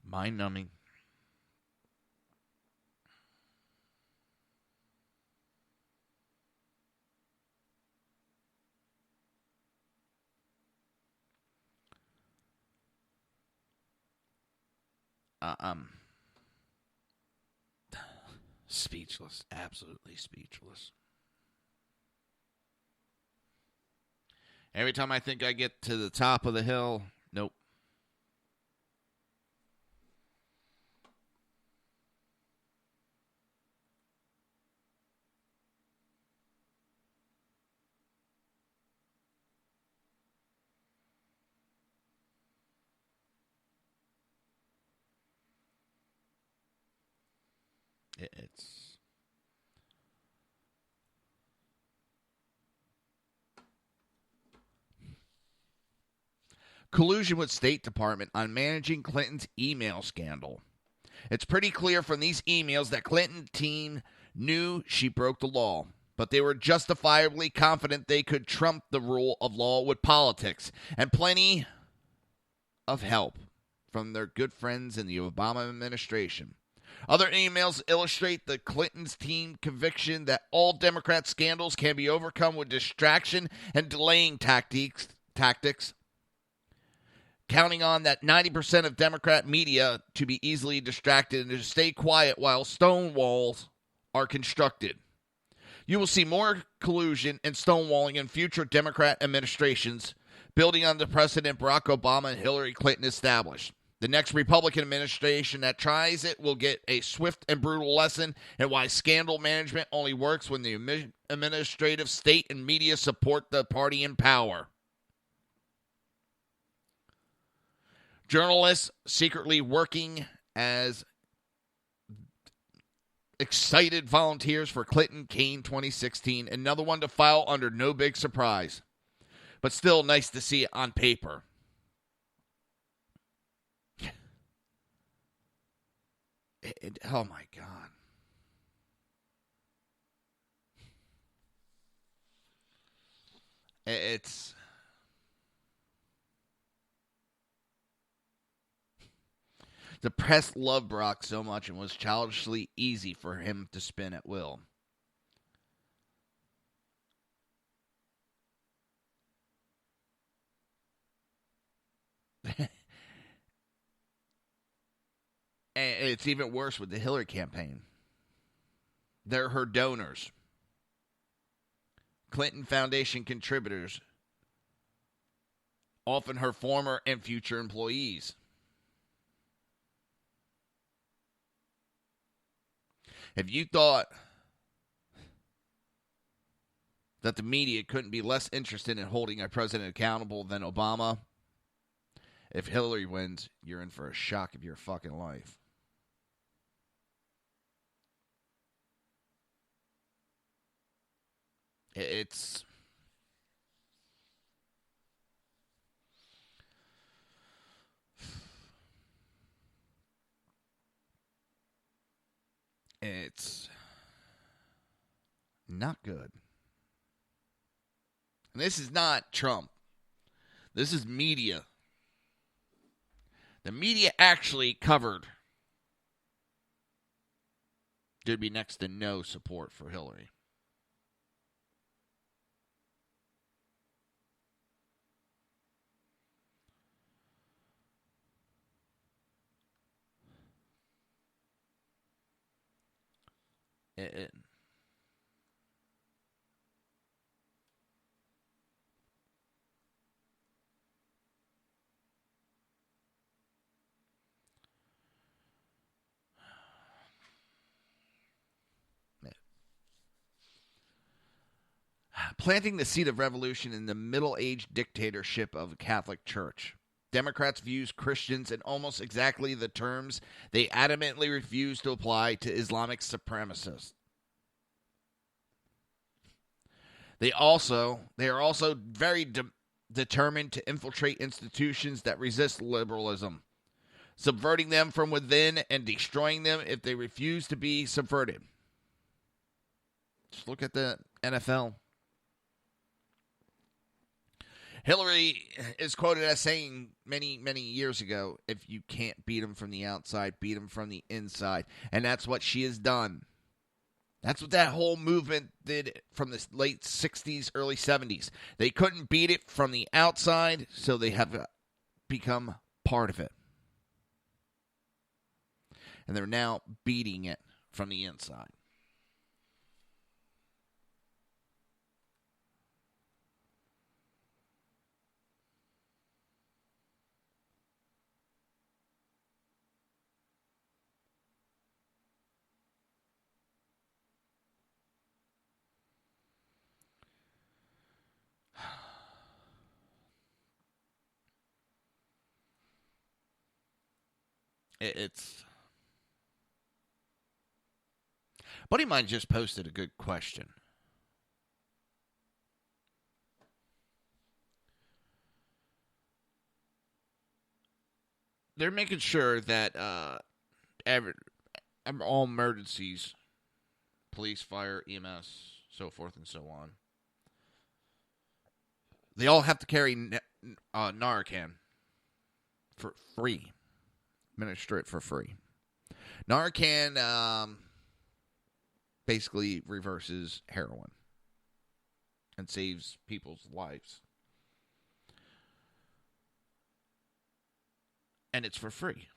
Mind-numbing. Speechless. Absolutely speechless. Every time I think I get to the top of the hill, nope. It's collusion with State Department on managing Clinton's email scandal. It's pretty clear from these emails that Clinton team knew she broke the law, but they were justifiably confident they could trump the rule of law with politics and plenty of help from their good friends in the Obama administration. Other emails illustrate the Clintons' team conviction that all Democrat scandals can be overcome with distraction and delaying tactics, counting on that 90% of Democrat media to be easily distracted and to stay quiet while stonewalls are constructed. You will see more collusion and stonewalling in future Democrat administrations, building on the precedent Barack Obama and Hillary Clinton established. The next Republican administration that tries it will get a swift and brutal lesson in why scandal management only works when the administrative state and media support the party in power. Journalists secretly working as excited volunteers for Clinton Kaine 2016. Another one to file under no big surprise. But still nice to see it on paper. Oh my God. It's... The press loved Barack so much and was childishly easy for him to spin at will. And it's even worse with the Hillary campaign. They're her donors. Clinton Foundation contributors. Often her former and future employees. If you thought that the media couldn't be less interested in holding a president accountable than Obama, if Hillary wins, you're in for a shock of your fucking life. It's... It's not good. And this is not Trump. This is media. The media actually covered. There'd be next to no support for Hillary. Planting the seed of revolution in the middle-aged dictatorship of the Catholic Church. Democrats views Christians in almost exactly the terms they adamantly refuse to apply to Islamic supremacists. They are also very determined to infiltrate institutions that resist liberalism, subverting them from within and destroying them if they refuse to be subverted. Just look at the NFL. Hillary is quoted as saying many, many years ago, if you can't beat them from the outside, beat them from the inside. And that's what she has done. That's what that whole movement did from the late 60s, early 70s. They couldn't beat it from the outside, so they have become part of it. And they're now beating it from the inside. It's... A buddy of mine just posted a good question. They're making sure that all emergencies, police, fire, EMS, so forth and so on, they all have to carry Narcan for free. Administer it for free. Narcan basically reverses heroin and saves people's lives. And it's for free.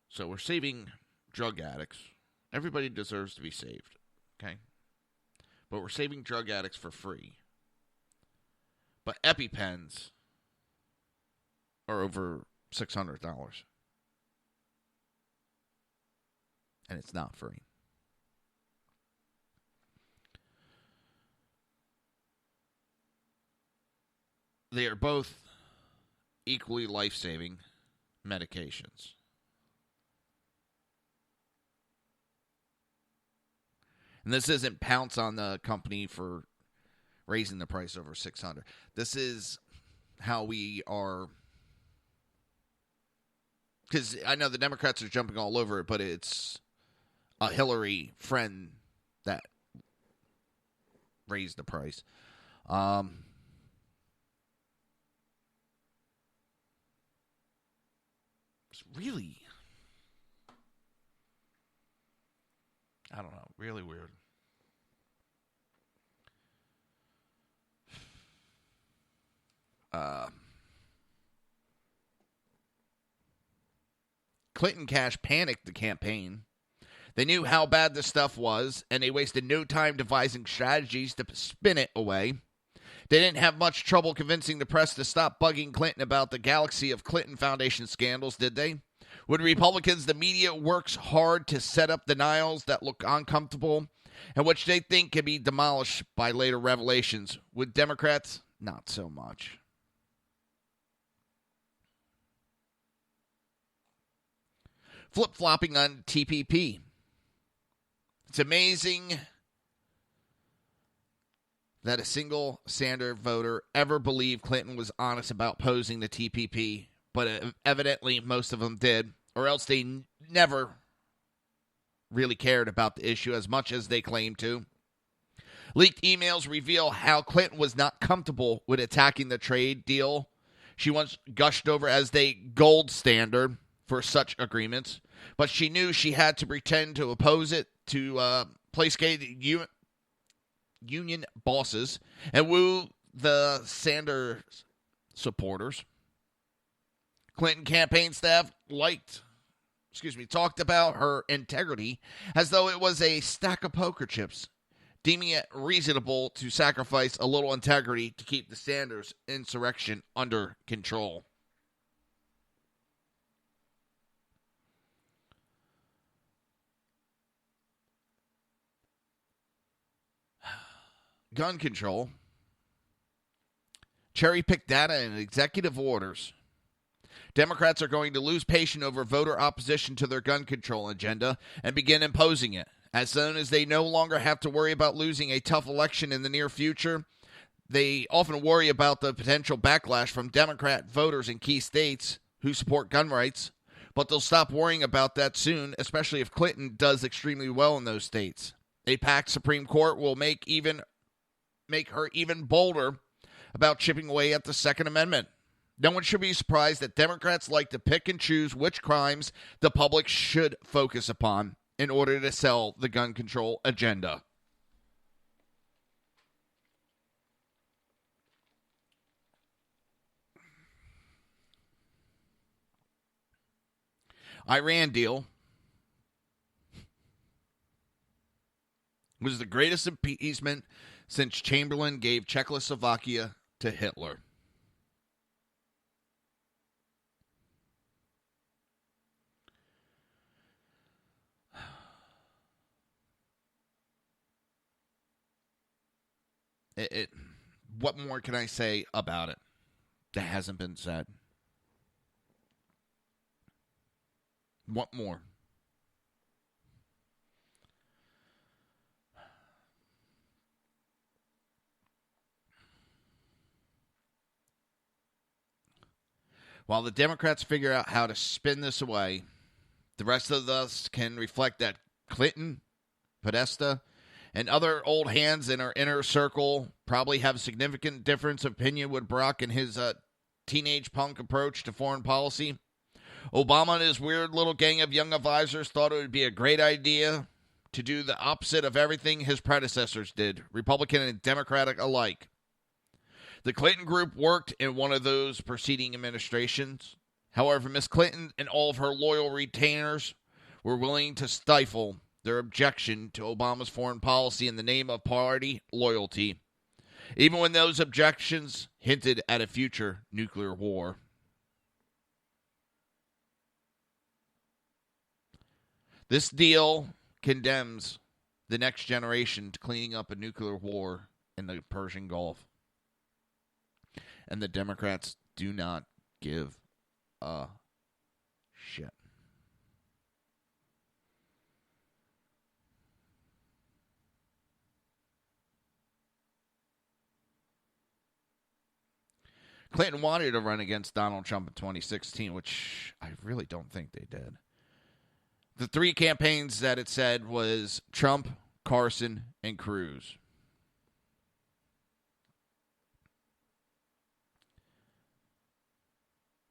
So we're saving drug addicts. Everybody deserves to be saved, okay? But we're saving drug addicts for free. But EpiPens are over $600. and it's not free. They are both equally life-saving medications. And this isn't pounce on the company for raising the price over $600. This is how we are, because I know the Democrats are jumping all over it, but it's a Hillary friend that raised the price. It's really, I don't know, really weird. Clinton cash panicked the campaign. They knew how bad the stuff was, and they wasted no time devising strategies to spin it away. They didn't have much trouble convincing the press to stop bugging Clinton about the galaxy of Clinton Foundation scandals, did they? Would Republicans, the media works hard to set up denials that look uncomfortable and which they think can be demolished by later revelations. Would Democrats? Not so much. Flip-flopping on TPP. It's amazing that a single Sanders voter ever believed Clinton was honest about opposing the TPP, but evidently most of them did, or else they never really cared about the issue as much as they claimed to. Leaked emails reveal how Clinton was not comfortable with attacking the trade deal she once gushed over as the gold standard for such agreements, but she knew she had to pretend to oppose it to placate union bosses and woo the Sanders supporters. Clinton campaign staff talked about her integrity as though it was a stack of poker chips, deeming it reasonable to sacrifice a little integrity to keep the Sanders insurrection under control. Gun control, cherry-picked data and executive orders. Democrats are going to lose patience over voter opposition to their gun control agenda and begin imposing it. As soon as they no longer have to worry about losing a tough election in the near future, they often worry about the potential backlash from Democrat voters in key states who support gun rights, but they'll stop worrying about that soon, especially if Clinton does extremely well in those states. A packed Supreme Court will make her even bolder about chipping away at the Second Amendment. No one should be surprised that Democrats like to pick and choose which crimes the public should focus upon in order to sell the gun control agenda. Iran deal was the greatest appeasement since Chamberlain gave Czechoslovakia to Hitler. What more can I say about it that hasn't been said? What more? While the Democrats figure out how to spin this away, the rest of us can reflect that Clinton, Podesta, and other old hands in our inner circle probably have significant difference of opinion with Barack and his teenage punk approach to foreign policy. Obama and his weird little gang of young advisors thought it would be a great idea to do the opposite of everything his predecessors did, Republican and Democratic alike. The Clinton group worked in one of those preceding administrations. However, Miss Clinton and all of her loyal retainers were willing to stifle their objection to Obama's foreign policy in the name of party loyalty, even when those objections hinted at a future nuclear war. This deal condemns the next generation to cleaning up a nuclear war in the Persian Gulf. And the Democrats do not give a shit. Clinton wanted to run against Donald Trump in 2016, which I really don't think they did. The three campaigns that it said was Trump, Carson, and Cruz.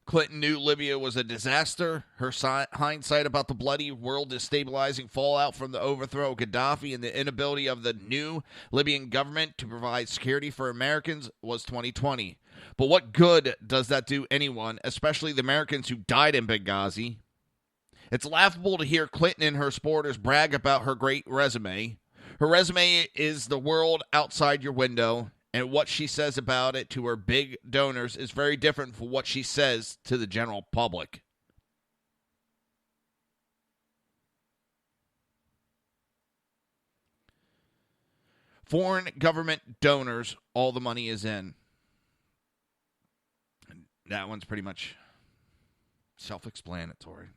Clinton knew Libya was a disaster. Her hindsight about the bloody world destabilizing fallout from the overthrow of Gaddafi and the inability of the new Libyan government to provide security for Americans was 2020. But what good does that do anyone, especially the Americans who died in Benghazi? It's laughable to hear Clinton and her supporters brag about her great resume. Her resume is the world outside your window, and what she says about it to her big donors is very different from what she says to the general public. Foreign government donors, all the money is in. That one's pretty much self-explanatory.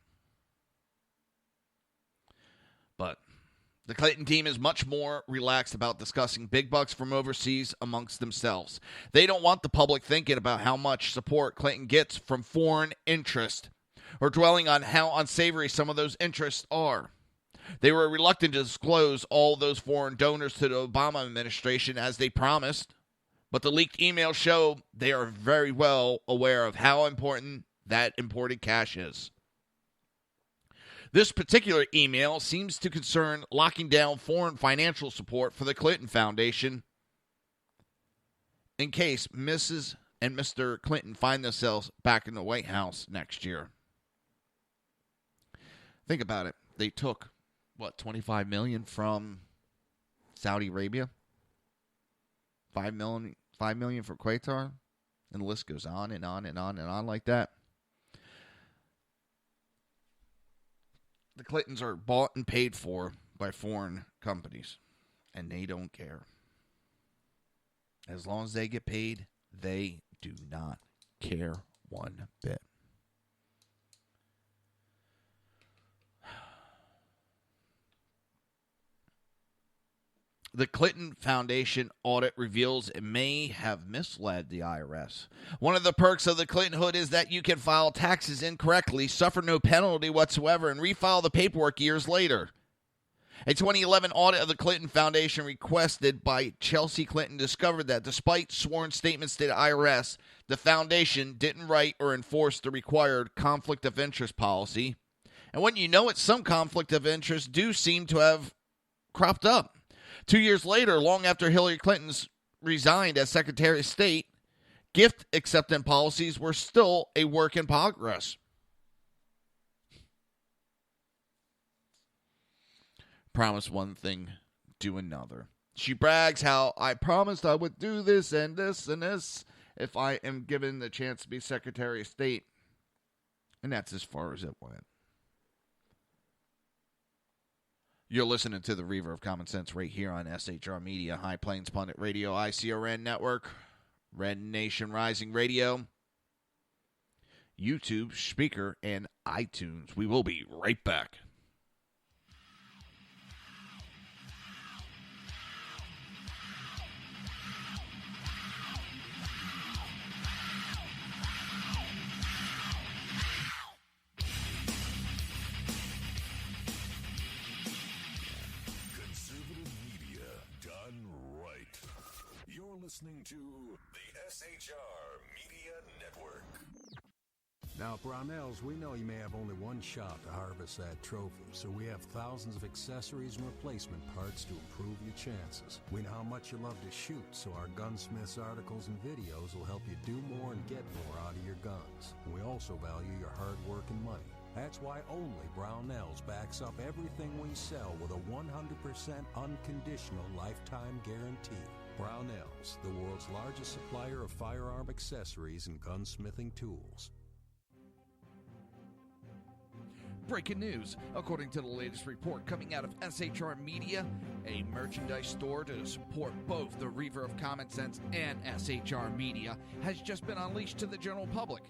But the Clinton team is much more relaxed about discussing big bucks from overseas amongst themselves. They don't want the public thinking about how much support Clinton gets from foreign interest or dwelling on how unsavory some of those interests are. They were reluctant to disclose all those foreign donors to the Obama administration as they promised. But the leaked emails show they are very well aware of how important that imported cash is. This particular email seems to concern locking down foreign financial support for the Clinton Foundation in case Mrs. and Mr. Clinton find themselves back in the White House next year. Think about it. They took, $25 million from Saudi Arabia? $5 million for Qatar? And the list goes on and on and on and on like that. The Clintons are bought and paid for by foreign companies, and they don't care. As long as they get paid, they do not care one bit. The Clinton Foundation audit reveals it may have misled the IRS. One of the perks of the Clinton hood is that you can file taxes incorrectly, suffer no penalty whatsoever, and refile the paperwork years later. A 2011 audit of the Clinton Foundation requested by Chelsea Clinton discovered that despite sworn statements to the IRS, the foundation didn't write or enforce the required conflict of interest policy. And when you know it, some conflict of interest do seem to have cropped up. 2 years later, long after Hillary Clinton's resigned as Secretary of State, gift acceptance policies were still a work in progress. Promise one thing, do another. She brags how I promised I would do this and this and this if I am given the chance to be Secretary of State. And that's as far as it went. You're listening to the Reaver of Common Sense right here on SHR Media, High Plains Pundit Radio, ICRN Network, Red Nation Rising Radio, YouTube, Speaker, and iTunes. We will be right back. Listening to the SHR Media Network. Now, Brownells, we know you may have only one shot to harvest that trophy, so we have thousands of accessories and replacement parts to improve your chances. We know how much you love to shoot, so our gunsmiths articles and videos will help you do more and get more out of your guns. We also value your hard work and money. That's why only Brownells backs up everything we sell with a 100% unconditional lifetime guarantee. Brownells, the world's largest supplier of firearm accessories and gunsmithing tools. Breaking news. According to the latest report coming out of SHR Media, a merchandise store to support both the Reaver of Common Sense and SHR Media has just been unleashed to the general public.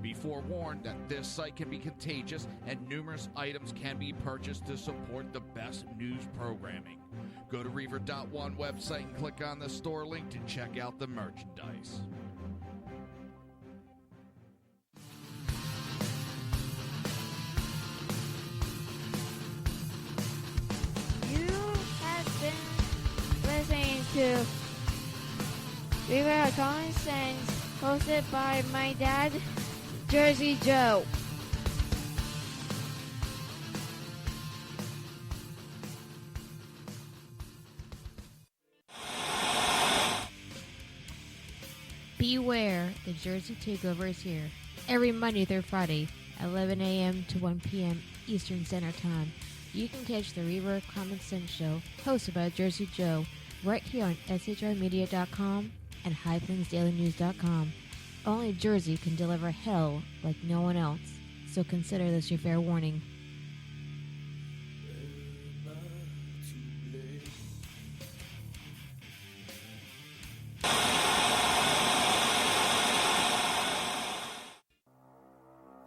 Be forewarned that this site can be contagious and numerous items can be purchased to support the best news programming. Go to Reaver.one website and click on the store link to check out the merchandise. Listening to Reaver of Common Sense, hosted by my dad, Jersey Joe. Beware, the Jersey Takeover is here. Every Monday through Friday, 11 a.m. to 1 p.m. Eastern Standard Time. You can catch the Reaver of Common Sense show, hosted by Jersey Joe, right here on shrmedia.com and highplainsdailynews.com. Only Jersey can deliver hell like no one else, so consider this your fair warning.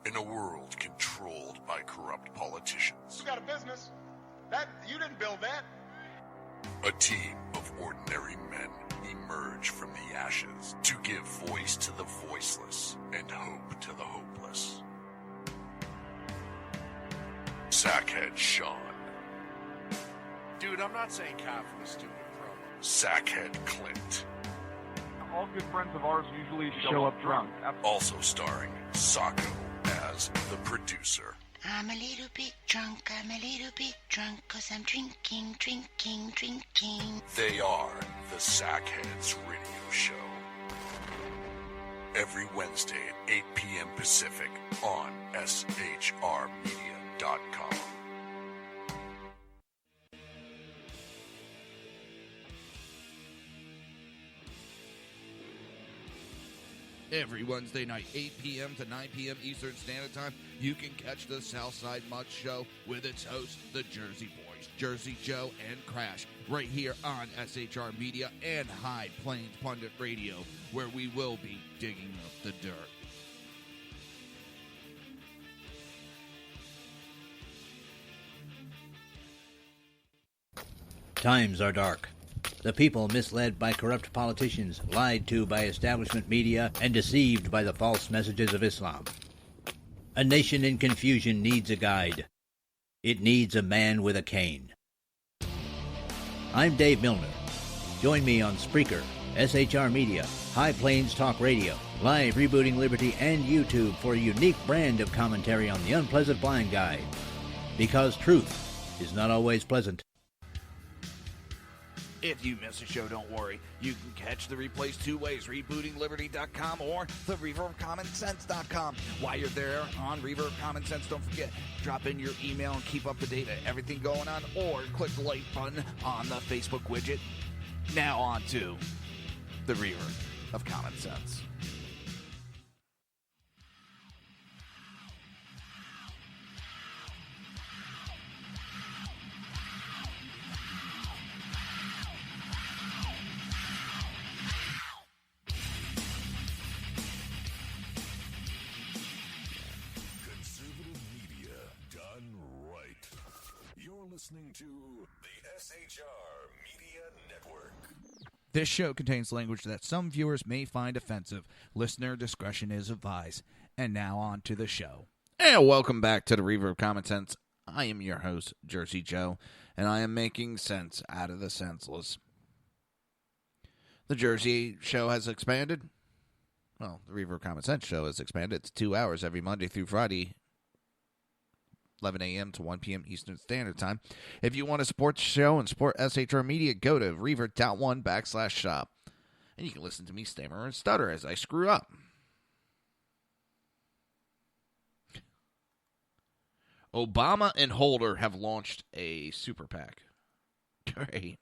In a world controlled by corrupt politicians, You got a business. That you didn't build that. a team of ordinary men emerge from the ashes to give voice to the voiceless and hope to the hopeless. Sackhead Sean, Dude, I'm not saying cop for the stupid pro. Sackhead Clint, All good friends of ours usually show up drunk. also starring Sacco as the producer. I'm a little bit drunk, I'm a little bit drunk, 'cause I'm drinking, drinking, drinking. They are the Sackheads Radio Show. Every Wednesday at 8 p.m. Pacific on shrmedia.com. Every Wednesday night, 8 p.m. to 9 p.m. Eastern Standard Time, you can catch the Southside Mud Show with its hosts, the Jersey Boys, Jersey Joe and Crash, right here on SHR Media and High Plains Pundit Radio, where we will be digging up the dirt. Times are dark. The people misled by corrupt politicians, lied to by establishment media, and deceived by the false messages of Islam. A nation in confusion needs a guide. It needs a man with a cane. I'm Dave Milner. Join me on Spreaker, SHR Media, High Plains Talk Radio, Live Rebooting Liberty, and YouTube for a unique brand of commentary on the unpleasant blind guide. Because truth is not always pleasant. If you miss a show, don't worry. You can catch the replays two ways, rebootingliberty.com or the reaverofcommonsense.com. While you're there on Reaver of Common Sense, don't forget, drop in your email and keep up to date on everything going on, or click the like button on the Facebook widget. Now on to the Reaver of Common Sense. Listening to the SHR Media Network. This show contains language that some viewers may find offensive. Listener discretion is advised. And now on to the show. And welcome back to the Reaver of Common Sense. I am your host, Jersey Joe, and I am making sense out of the senseless. The Jersey show has expanded. Well, the Reaver of Common Sense show has expanded to 2 hours every Monday through Friday, 11 a.m. to 1 p.m. Eastern Standard Time. If you want to support the show and support SHR Media, go to reaver.one/shop. And you can listen to me stammer and stutter as I screw up. Obama and Holder have launched a super PAC. Great.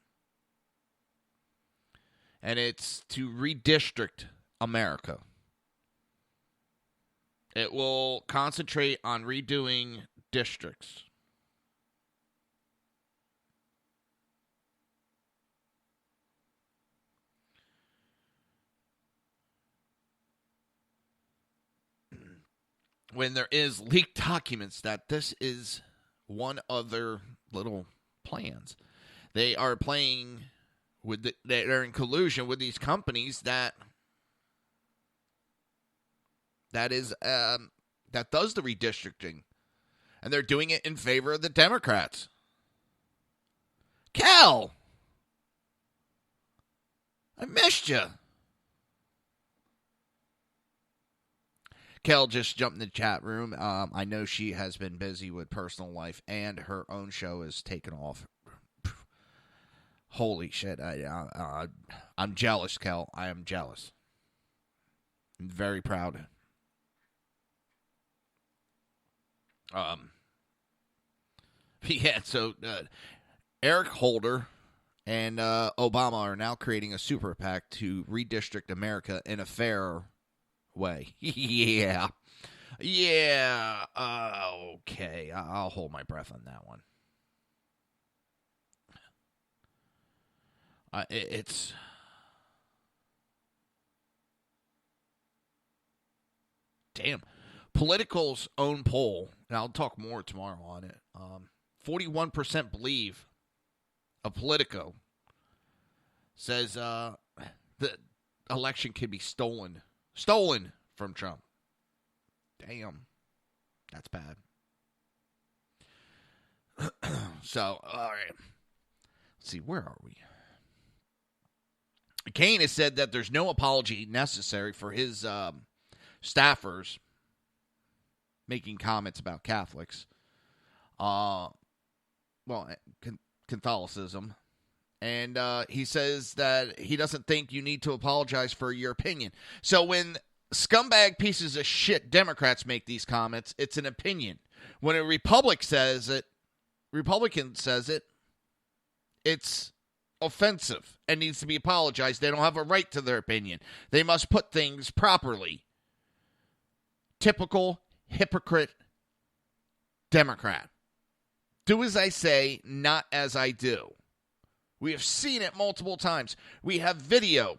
And it's to redistrict America. It will concentrate on redoing districts. When there is leaked documents that this is one of their little plans. They are playing with they're in collusion with these companies that does the redistricting, and they're doing it in favor of the Democrats. Cal, I missed you. Kel just jumped in the chat room. I know she has been busy with personal life, and her own show is taken off. Holy shit. I'm jealous, Kel. I am jealous. I'm very proud. Yeah, so Eric Holder and Obama are now creating a super PAC to redistrict America in a fair way. Yeah. Okay. I'll hold my breath on that one. It's damn. Political's own poll, and I'll talk more tomorrow on it. 41% believe of Politico says the election can be stolen from Trump. Damn. That's bad. So, all right. Let's see, where are we? Kane has said that there's no apology necessary for his staffers making comments about Catholics. Catholicism. And he says that he doesn't think you need to apologize for your opinion. So when scumbag pieces of shit Democrats make these comments, it's an opinion. When a Republican says it, it's offensive and needs to be apologized. They don't have a right to their opinion. They must put things properly. Typical hypocrite Democrat. Do as I say, not as I do. We have seen it multiple times. We have video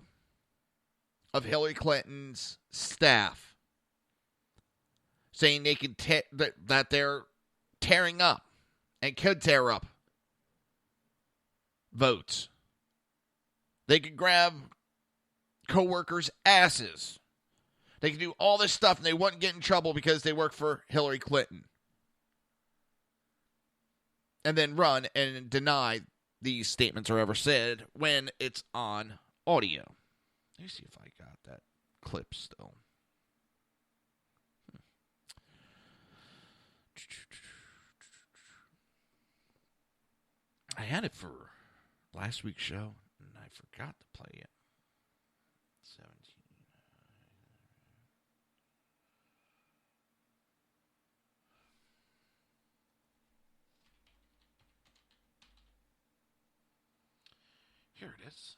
of Hillary Clinton's staff saying they can that they're tearing up and could tear up votes. They could grab co-workers' asses. They could do all this stuff and they wouldn't get in trouble because they work for Hillary Clinton. And then run and deny these statements are ever said when it's on audio. Let me see if I got that clip still. I had it for last week's show, and I forgot to play it. 17. Here it is.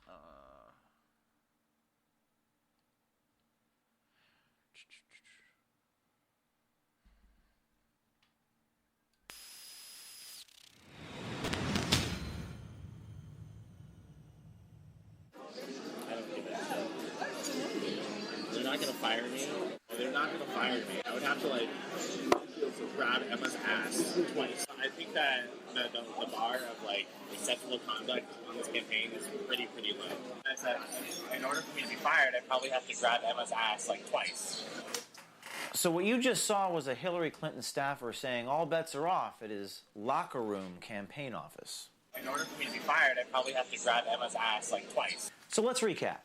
They're not going to fire me. They're not going to fire me. I would have to, grab Emma's ass twice. I think that the bar of, acceptable conduct on this campaign is pretty low. I said, in order for me to be fired, I'd probably have to grab Emma's ass, twice. So what you just saw was a Hillary Clinton staffer saying all bets are off at his locker room campaign office. In order for me to be fired, I'd probably have to grab Emma's ass, twice. So let's recap.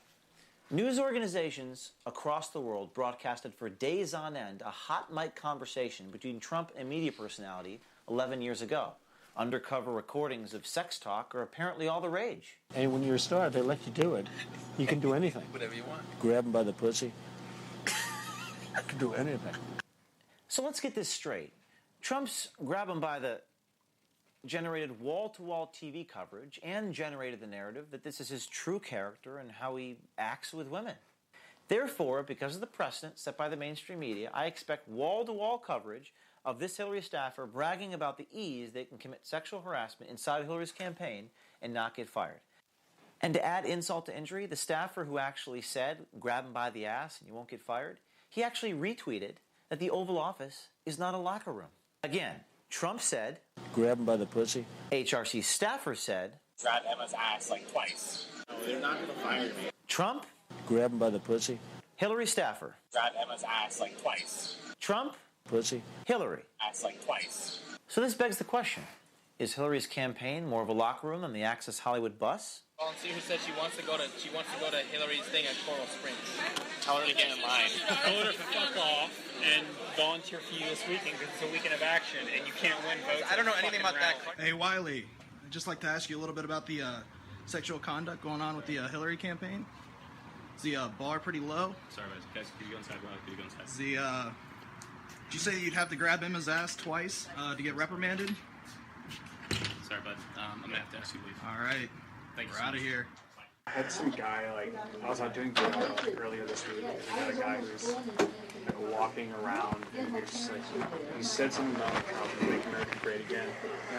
News organizations across the world broadcasted for days on end a hot mic conversation between Trump and media personality 11 years ago. Undercover recordings of sex talk are apparently all the rage. And when you're a star, they let you do it. You can do anything. Whatever you want. Grab them by the pussy. I can do anything. So let's get this straight. Trump's grab them by the generated wall-to-wall TV coverage and generated the narrative that this is his true character and how he acts with women. Therefore, because of the precedent set by the mainstream media, I expect wall-to-wall coverage of this Hillary staffer bragging about the ease they can commit sexual harassment inside Hillary's campaign and not get fired. And to add insult to injury, the staffer who actually said, grab him by the ass and you won't get fired, he actually retweeted that the Oval Office is not a locker room. Again, Trump said, grab him by the pussy. HRC staffer said, grab Emma's ass like twice. No, they're not going to fire me. Trump, grab him by the pussy. Hillary staffer, grab Emma's ass like twice. Trump, pussy. Hillary, ass like twice. So this begs the question, is Hillary's campaign more of a locker room than the Access Hollywood bus? Volunteer who said she wants to go to Hillary's thing at Coral Springs. Tell her to get in line. Told her to fuck off and volunteer for you this weekend because it's a weekend of action and you can't win votes. I don't know anything about that. Hey Wiley, I'd just like to ask you a little bit about the sexual conduct going on with the Hillary campaign. Is the bar pretty low? Sorry, guys, could you go inside? Could you go inside? Did you say you'd have to grab Emma's ass twice to get reprimanded? Sorry, bud. I'm gonna have to ask you to leave. All right. Thanks. We're out of here. I had some guy, I was out doing video earlier this week, and I got a guy who's walking around, and he was just he said something about Trump and Make America Great Again,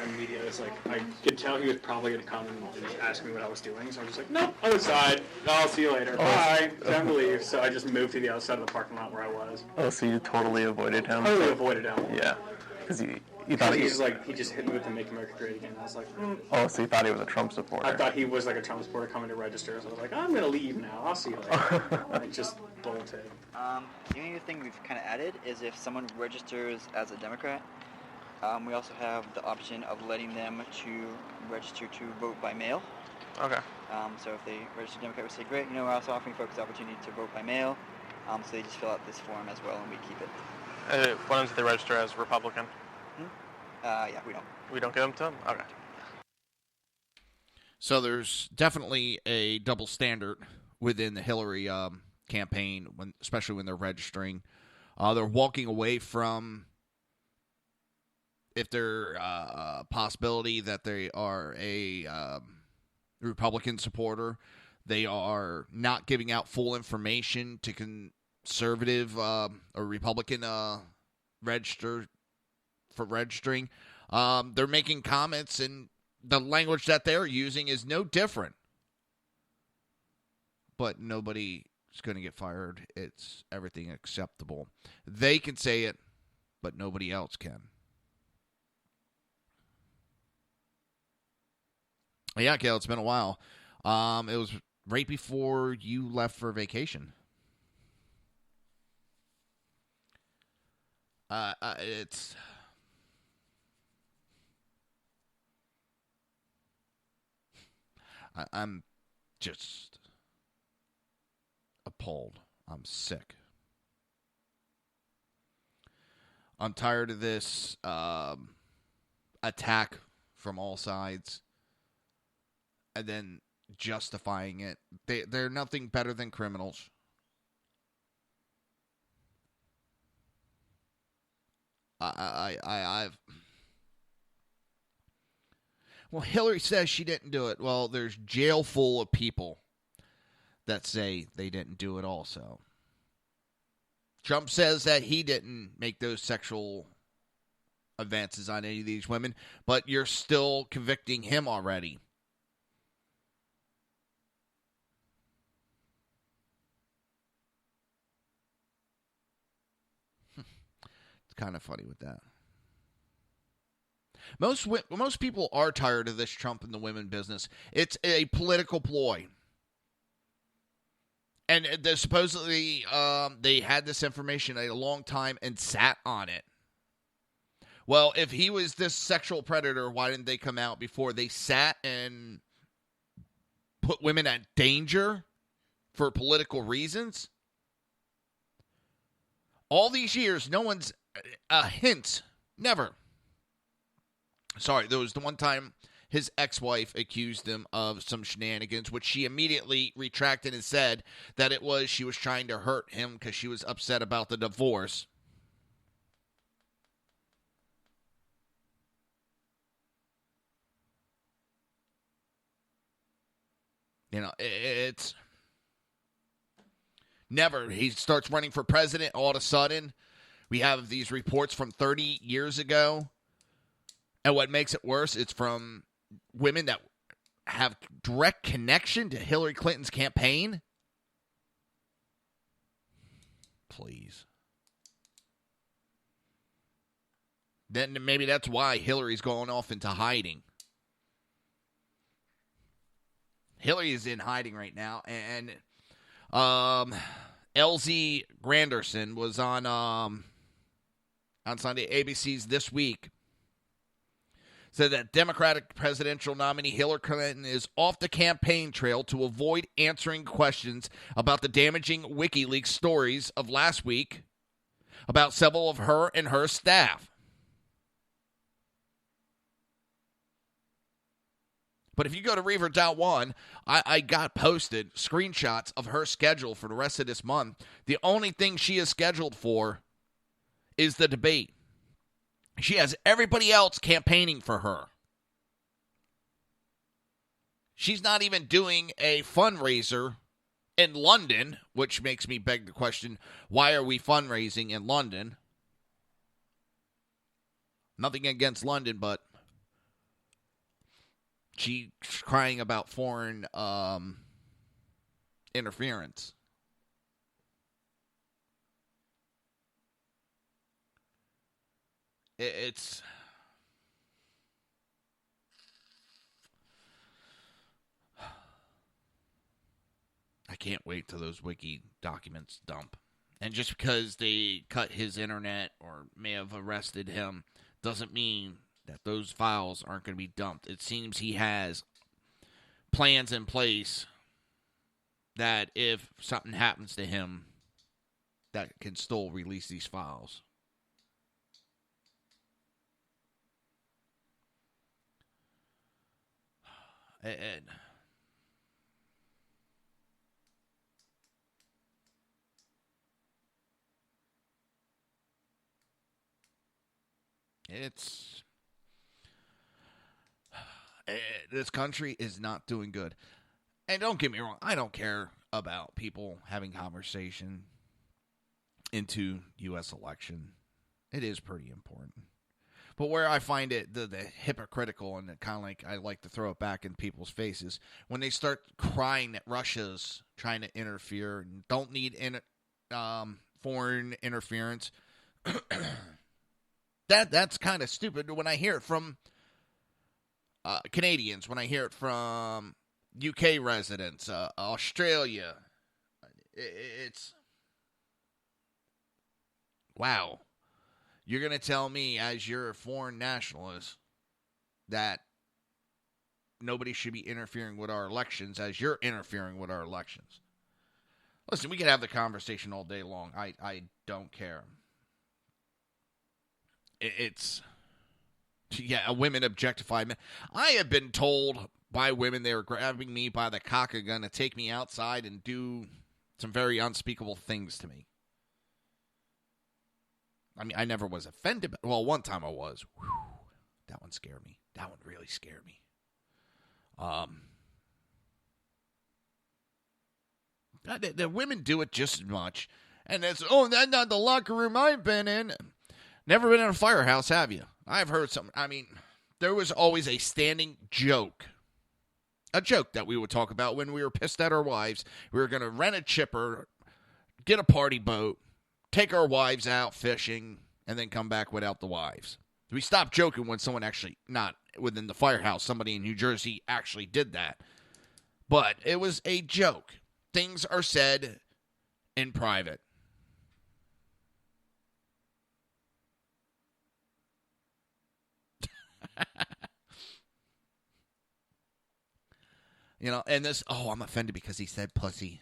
and the media was I could tell he was probably going to come and ask me what I was doing, so I was just nope, other side, I'll see you later, bye, time to leave, so I just moved to the outside of the parking lot where I was. Oh, so you totally avoided him? Totally avoided him. Yeah, because you thought he just hit me with the Make America Great Again. I was like, Oh, so you thought he was a Trump supporter? I thought he was a Trump supporter coming to register. So I was like, I'm gonna leave now. I'll see you later. And I just bolted. The only thing we've kind of added is if someone registers as a Democrat, we also have the option of letting them to register to vote by mail. Okay. So if they register Democrat, we say, great. We're also offering folks the opportunity to vote by mail. So they just fill out this form as well, and we keep it. What happens if they register as Republican? Yeah, we don't. We don't give them to them? Okay. So there's definitely a double standard within the Hillary campaign, especially when they're registering. They're walking away from, if they're a possibility that they are a Republican supporter, they are not giving out full information to conservative or Republican registering. They're making comments, and the language that they're using is no different. But nobody is going to get fired. It's everything acceptable. They can say it, but nobody else can. Yeah, Gail, it's been a while. It was right before you left for vacation. I'm just appalled. I'm sick. I'm tired of this attack from all sides and then justifying it. They're nothing better than criminals. Well, Hillary says she didn't do it. Well, there's jail full of people that say they didn't do it also. Trump says that he didn't make those sexual advances on any of these women, but you're still convicting him already. It's kind of funny with that. Most people are tired of this Trump and the women business. It's a political ploy. And supposedly they had this information a long time and sat on it. Well, if he was this sexual predator, why didn't they come out before? They sat and put women at danger for political reasons? All these years, no one's a hint. Never. Sorry, there was the one time his ex-wife accused him of some shenanigans, which she immediately retracted and said that she was trying to hurt him because she was upset about the divorce. It's never. He starts running for president all of a sudden. We have these reports from 30 years ago. And what makes it worse, it's from women that have direct connection to Hillary Clinton's campaign. Please. Then maybe that's why Hillary's going off into hiding. Hillary is in hiding right now, and LZ Granderson was on Sunday, ABC's This Week, said that Democratic presidential nominee Hillary Clinton is off the campaign trail to avoid answering questions about the damaging WikiLeaks stories of last week about several of her and her staff. But if you go to Reaver.1, I got posted screenshots of her schedule for the rest of this month. The only thing she is scheduled for is the debate. She has everybody else campaigning for her. She's not even doing a fundraiser in London, which makes me beg the question, why are we fundraising in London? Nothing against London, but she's crying about foreign interference. It's I can't wait till those wiki documents dump. And just because they cut his internet or may have arrested him doesn't mean that those files aren't going to be dumped. It seems he has plans in place that if something happens to him, that can still release these files. And this country is not doing good. And don't get me wrong, I don't care about people having conversation into U.S. election. It is pretty important. But where I find it the hypocritical and kind of like I like to throw it back in people's faces when they start crying that Russia's trying to interfere and don't need foreign interference. That's kind of stupid when I hear it from Canadians, when I hear it from UK residents, Australia. It's wow. You're going to tell me, as you're a foreign nationalist, that nobody should be interfering with our elections as you're interfering with our elections. Listen, we can have the conversation all day long. I don't care. It's, yeah, women objectify men. I have been told by women they were grabbing me by the cock of gun to take me outside and do some very unspeakable things to me. I mean, I never was offended. Well, one time I was. Whew, that one scared me. That one really scared me. The women do it just as much. And it's, that's not the locker room I've been in. Never been in a firehouse, have you? I've heard some. I mean, there was always a standing joke. A joke that we would talk about when we were pissed at our wives. We were going to rent a chipper, get a party boat, take our wives out fishing, and then come back without the wives. We stopped joking when someone actually, not within the firehouse, somebody in New Jersey actually did that. But it was a joke. Things are said in private. You know, and this, I'm offended because he said pussy.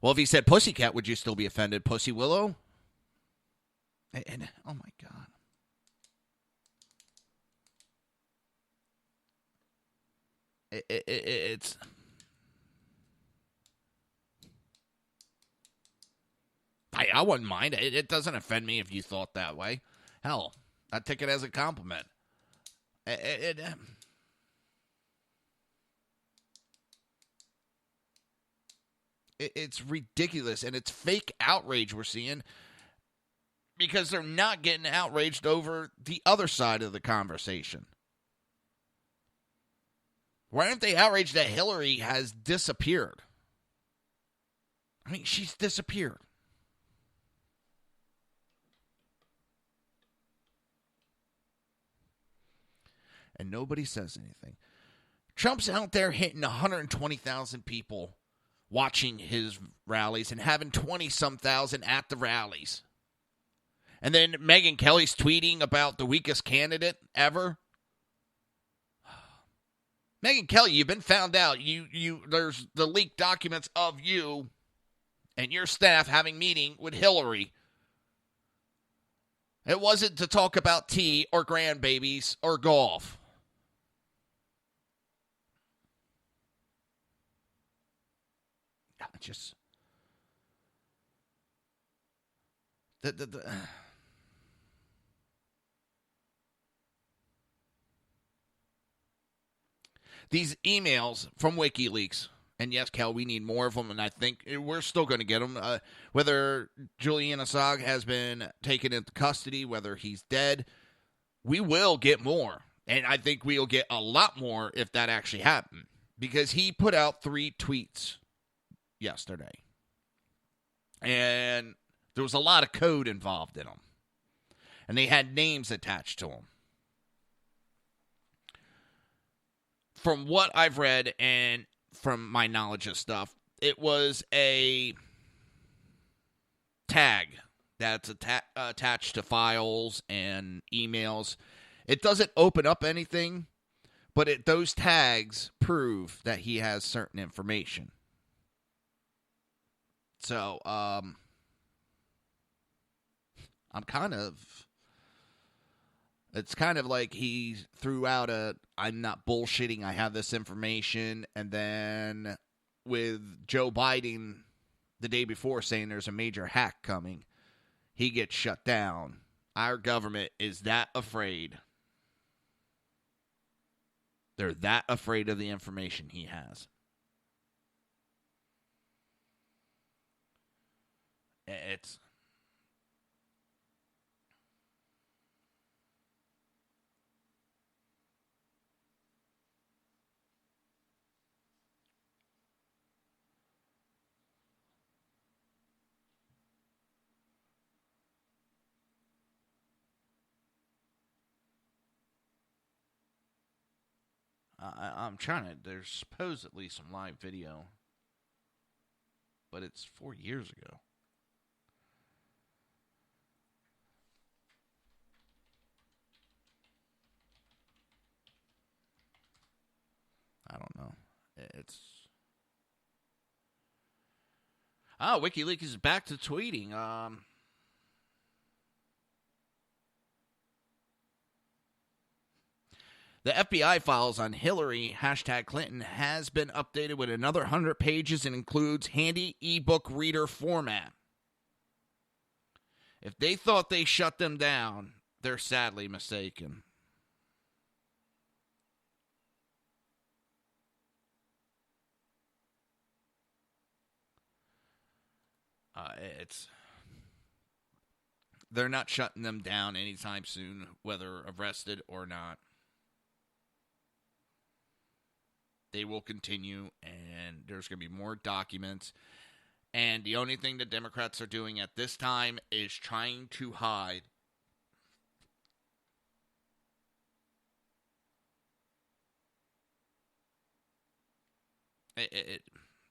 Well, if he said pussycat, would you still be offended? Pussy Willow? And oh my God. It's... I wouldn't mind. It doesn't offend me if you thought that way. Hell, I'd take it as a compliment. It's ridiculous, and it's fake outrage we're seeing. because they're not getting outraged over the other side of the conversation. Why aren't they outraged that Hillary has disappeared? I mean, she's disappeared. And nobody says anything. Trump's out there hitting 120,000 people watching his rallies and having 20-some thousand at the rallies. And then Megyn Kelly's tweeting about the weakest candidate ever. Megyn Kelly, you've been found out. There's the leaked documents of you and your staff having meeting with Hillary. It wasn't to talk about tea or grandbabies or golf. Just these emails from WikiLeaks, and yes, Cal, we need more of them, and I think we're still going to get them. Whether Julian Assange has been taken into custody, whether he's dead, we will get more, and I think we'll get a lot more if that actually happened, because he put out 3 tweets yesterday. And there was a lot of code involved in them. And they had names attached to them. From what I've read and from my knowledge of stuff, it was a tag that's attached to files and emails. It doesn't open up anything, but those tags prove that he has certain information. So, I'm it's kind of like he threw out I'm not bullshitting, I have this information, and then with Joe Biden the day before saying there's a major hack coming, he gets shut down. Our government is that afraid. They're that afraid of the information he has. I'm trying to, there's supposedly some live video, but it's 4 years ago. I don't know. WikiLeaks is back to tweeting. The FBI files on Hillary #Clinton has been updated with another 100 pages and includes handy ebook reader format. If they thought they shut them down, they're sadly mistaken. They're not shutting them down anytime soon, whether arrested or not. They will continue, and there's going to be more documents. And the only thing the Democrats are doing at this time is trying to hide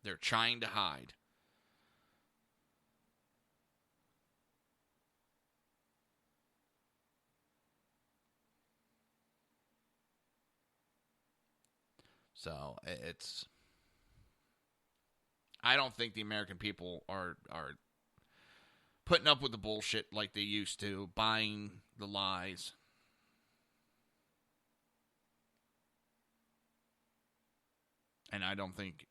they're trying to hide. So I don't think the American people are putting up with the bullshit like they used to, buying the lies. And I don't think,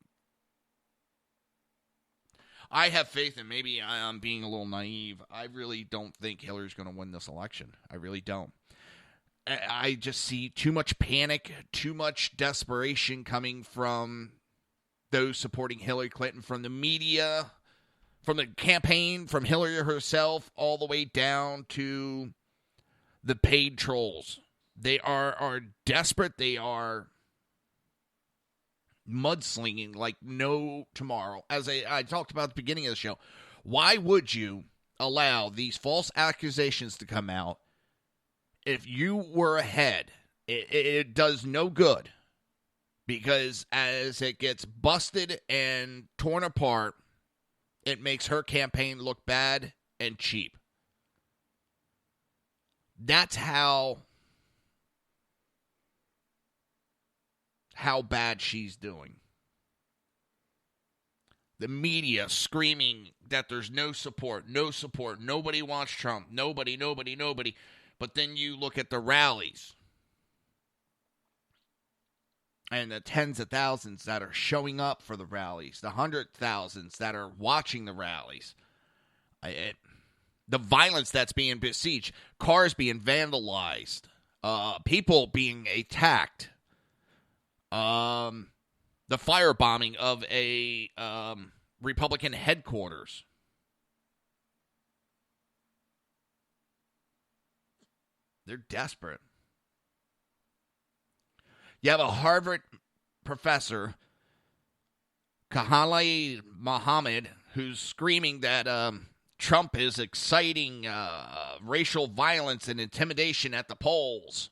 I have faith, and maybe I'm being a little naive. I really don't think Hillary's going to win this election. I really don't. I just see too much panic, too much desperation coming from those supporting Hillary Clinton, from the media, from the campaign, from Hillary herself, all the way down to the paid trolls. They are desperate. They are mudslinging like no tomorrow. As I talked about at the beginning of the show, why would you allow these false accusations to come out if you were ahead? It does no good, because as it gets busted and torn apart, it makes her campaign look bad and cheap. That's how bad she's doing. The media screaming that there's no support. Nobody wants Trump. Nobody. But then you look at the rallies and the tens of thousands that are showing up for the rallies, the 100,000s that are watching the rallies. The violence that's being besieged, cars being vandalized, people being attacked, the firebombing of a Republican headquarters. They're desperate. You have a Harvard professor, Kahali Mohammed, who's screaming that Trump is exciting racial violence and intimidation at the polls.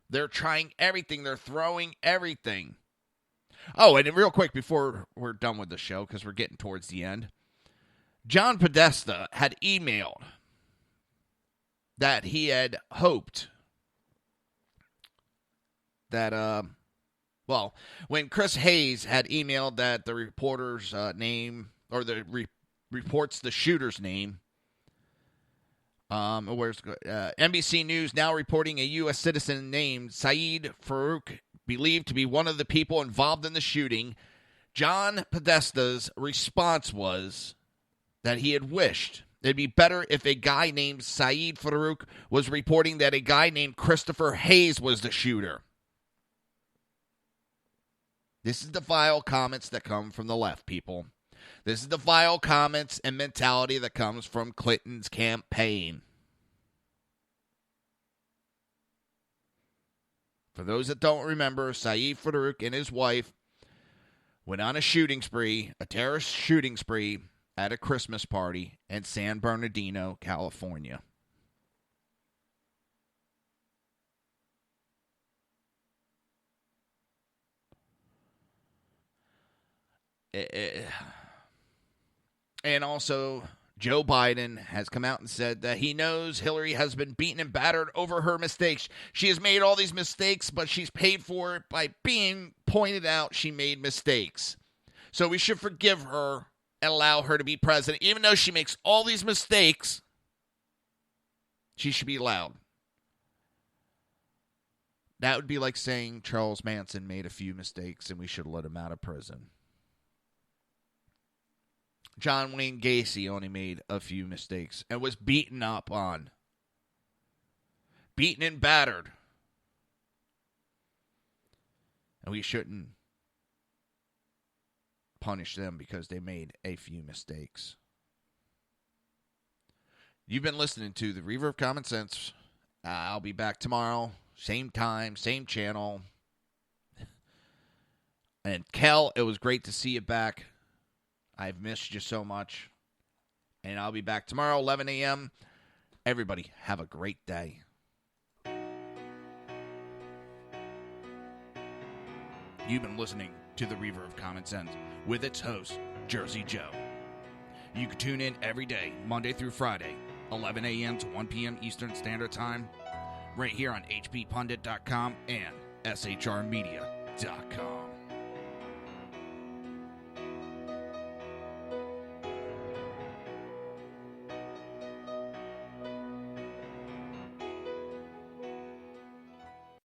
They're trying everything. They're throwing everything. Oh, and real quick before we're done with the show, because we're getting towards the end, John Podesta had emailed that he had hoped that, when Chris Hayes had emailed that the reporter's name, or the reports the shooter's name, NBC News now reporting a U.S. citizen named Saeed Farouk, believed to be one of the people involved in the shooting. John Podesta's response was that he had wished it'd be better if a guy named Saeed Farouk was reporting that a guy named Christopher Hayes was the shooter. This is the vile comments that come from the left, people. This is the vile comments and mentality that comes from Clinton's campaign. For those that don't remember, Saeed Farouk and his wife went on a shooting spree, a terrorist shooting spree, at a Christmas party in San Bernardino, California. And also, Joe Biden has come out and said that he knows Hillary has been beaten and battered over her mistakes. She has made all these mistakes, but she's paid for it by being pointed out she made mistakes. So we should forgive her and allow her to be president. Even though she makes all these mistakes, she should be allowed. That would be like saying Charles Manson made a few mistakes and we should let him out of prison. John Wayne Gacy only made a few mistakes and was beaten up on. Beaten and battered. And we shouldn't punish them because they made a few mistakes. You've been listening to the Reaver of Common Sense. I'll be back tomorrow. Same time, same channel. And Kel, it was great to see you back. I've missed you so much. And I'll be back tomorrow, 11 a.m. Everybody, have a great day. You've been listening to the Reaver of Common Sense with its host, Jersey Joe. You can tune in every day, Monday through Friday, 11 a.m. to 1 p.m. Eastern Standard Time, right here on hppundit.com and shrmedia.com.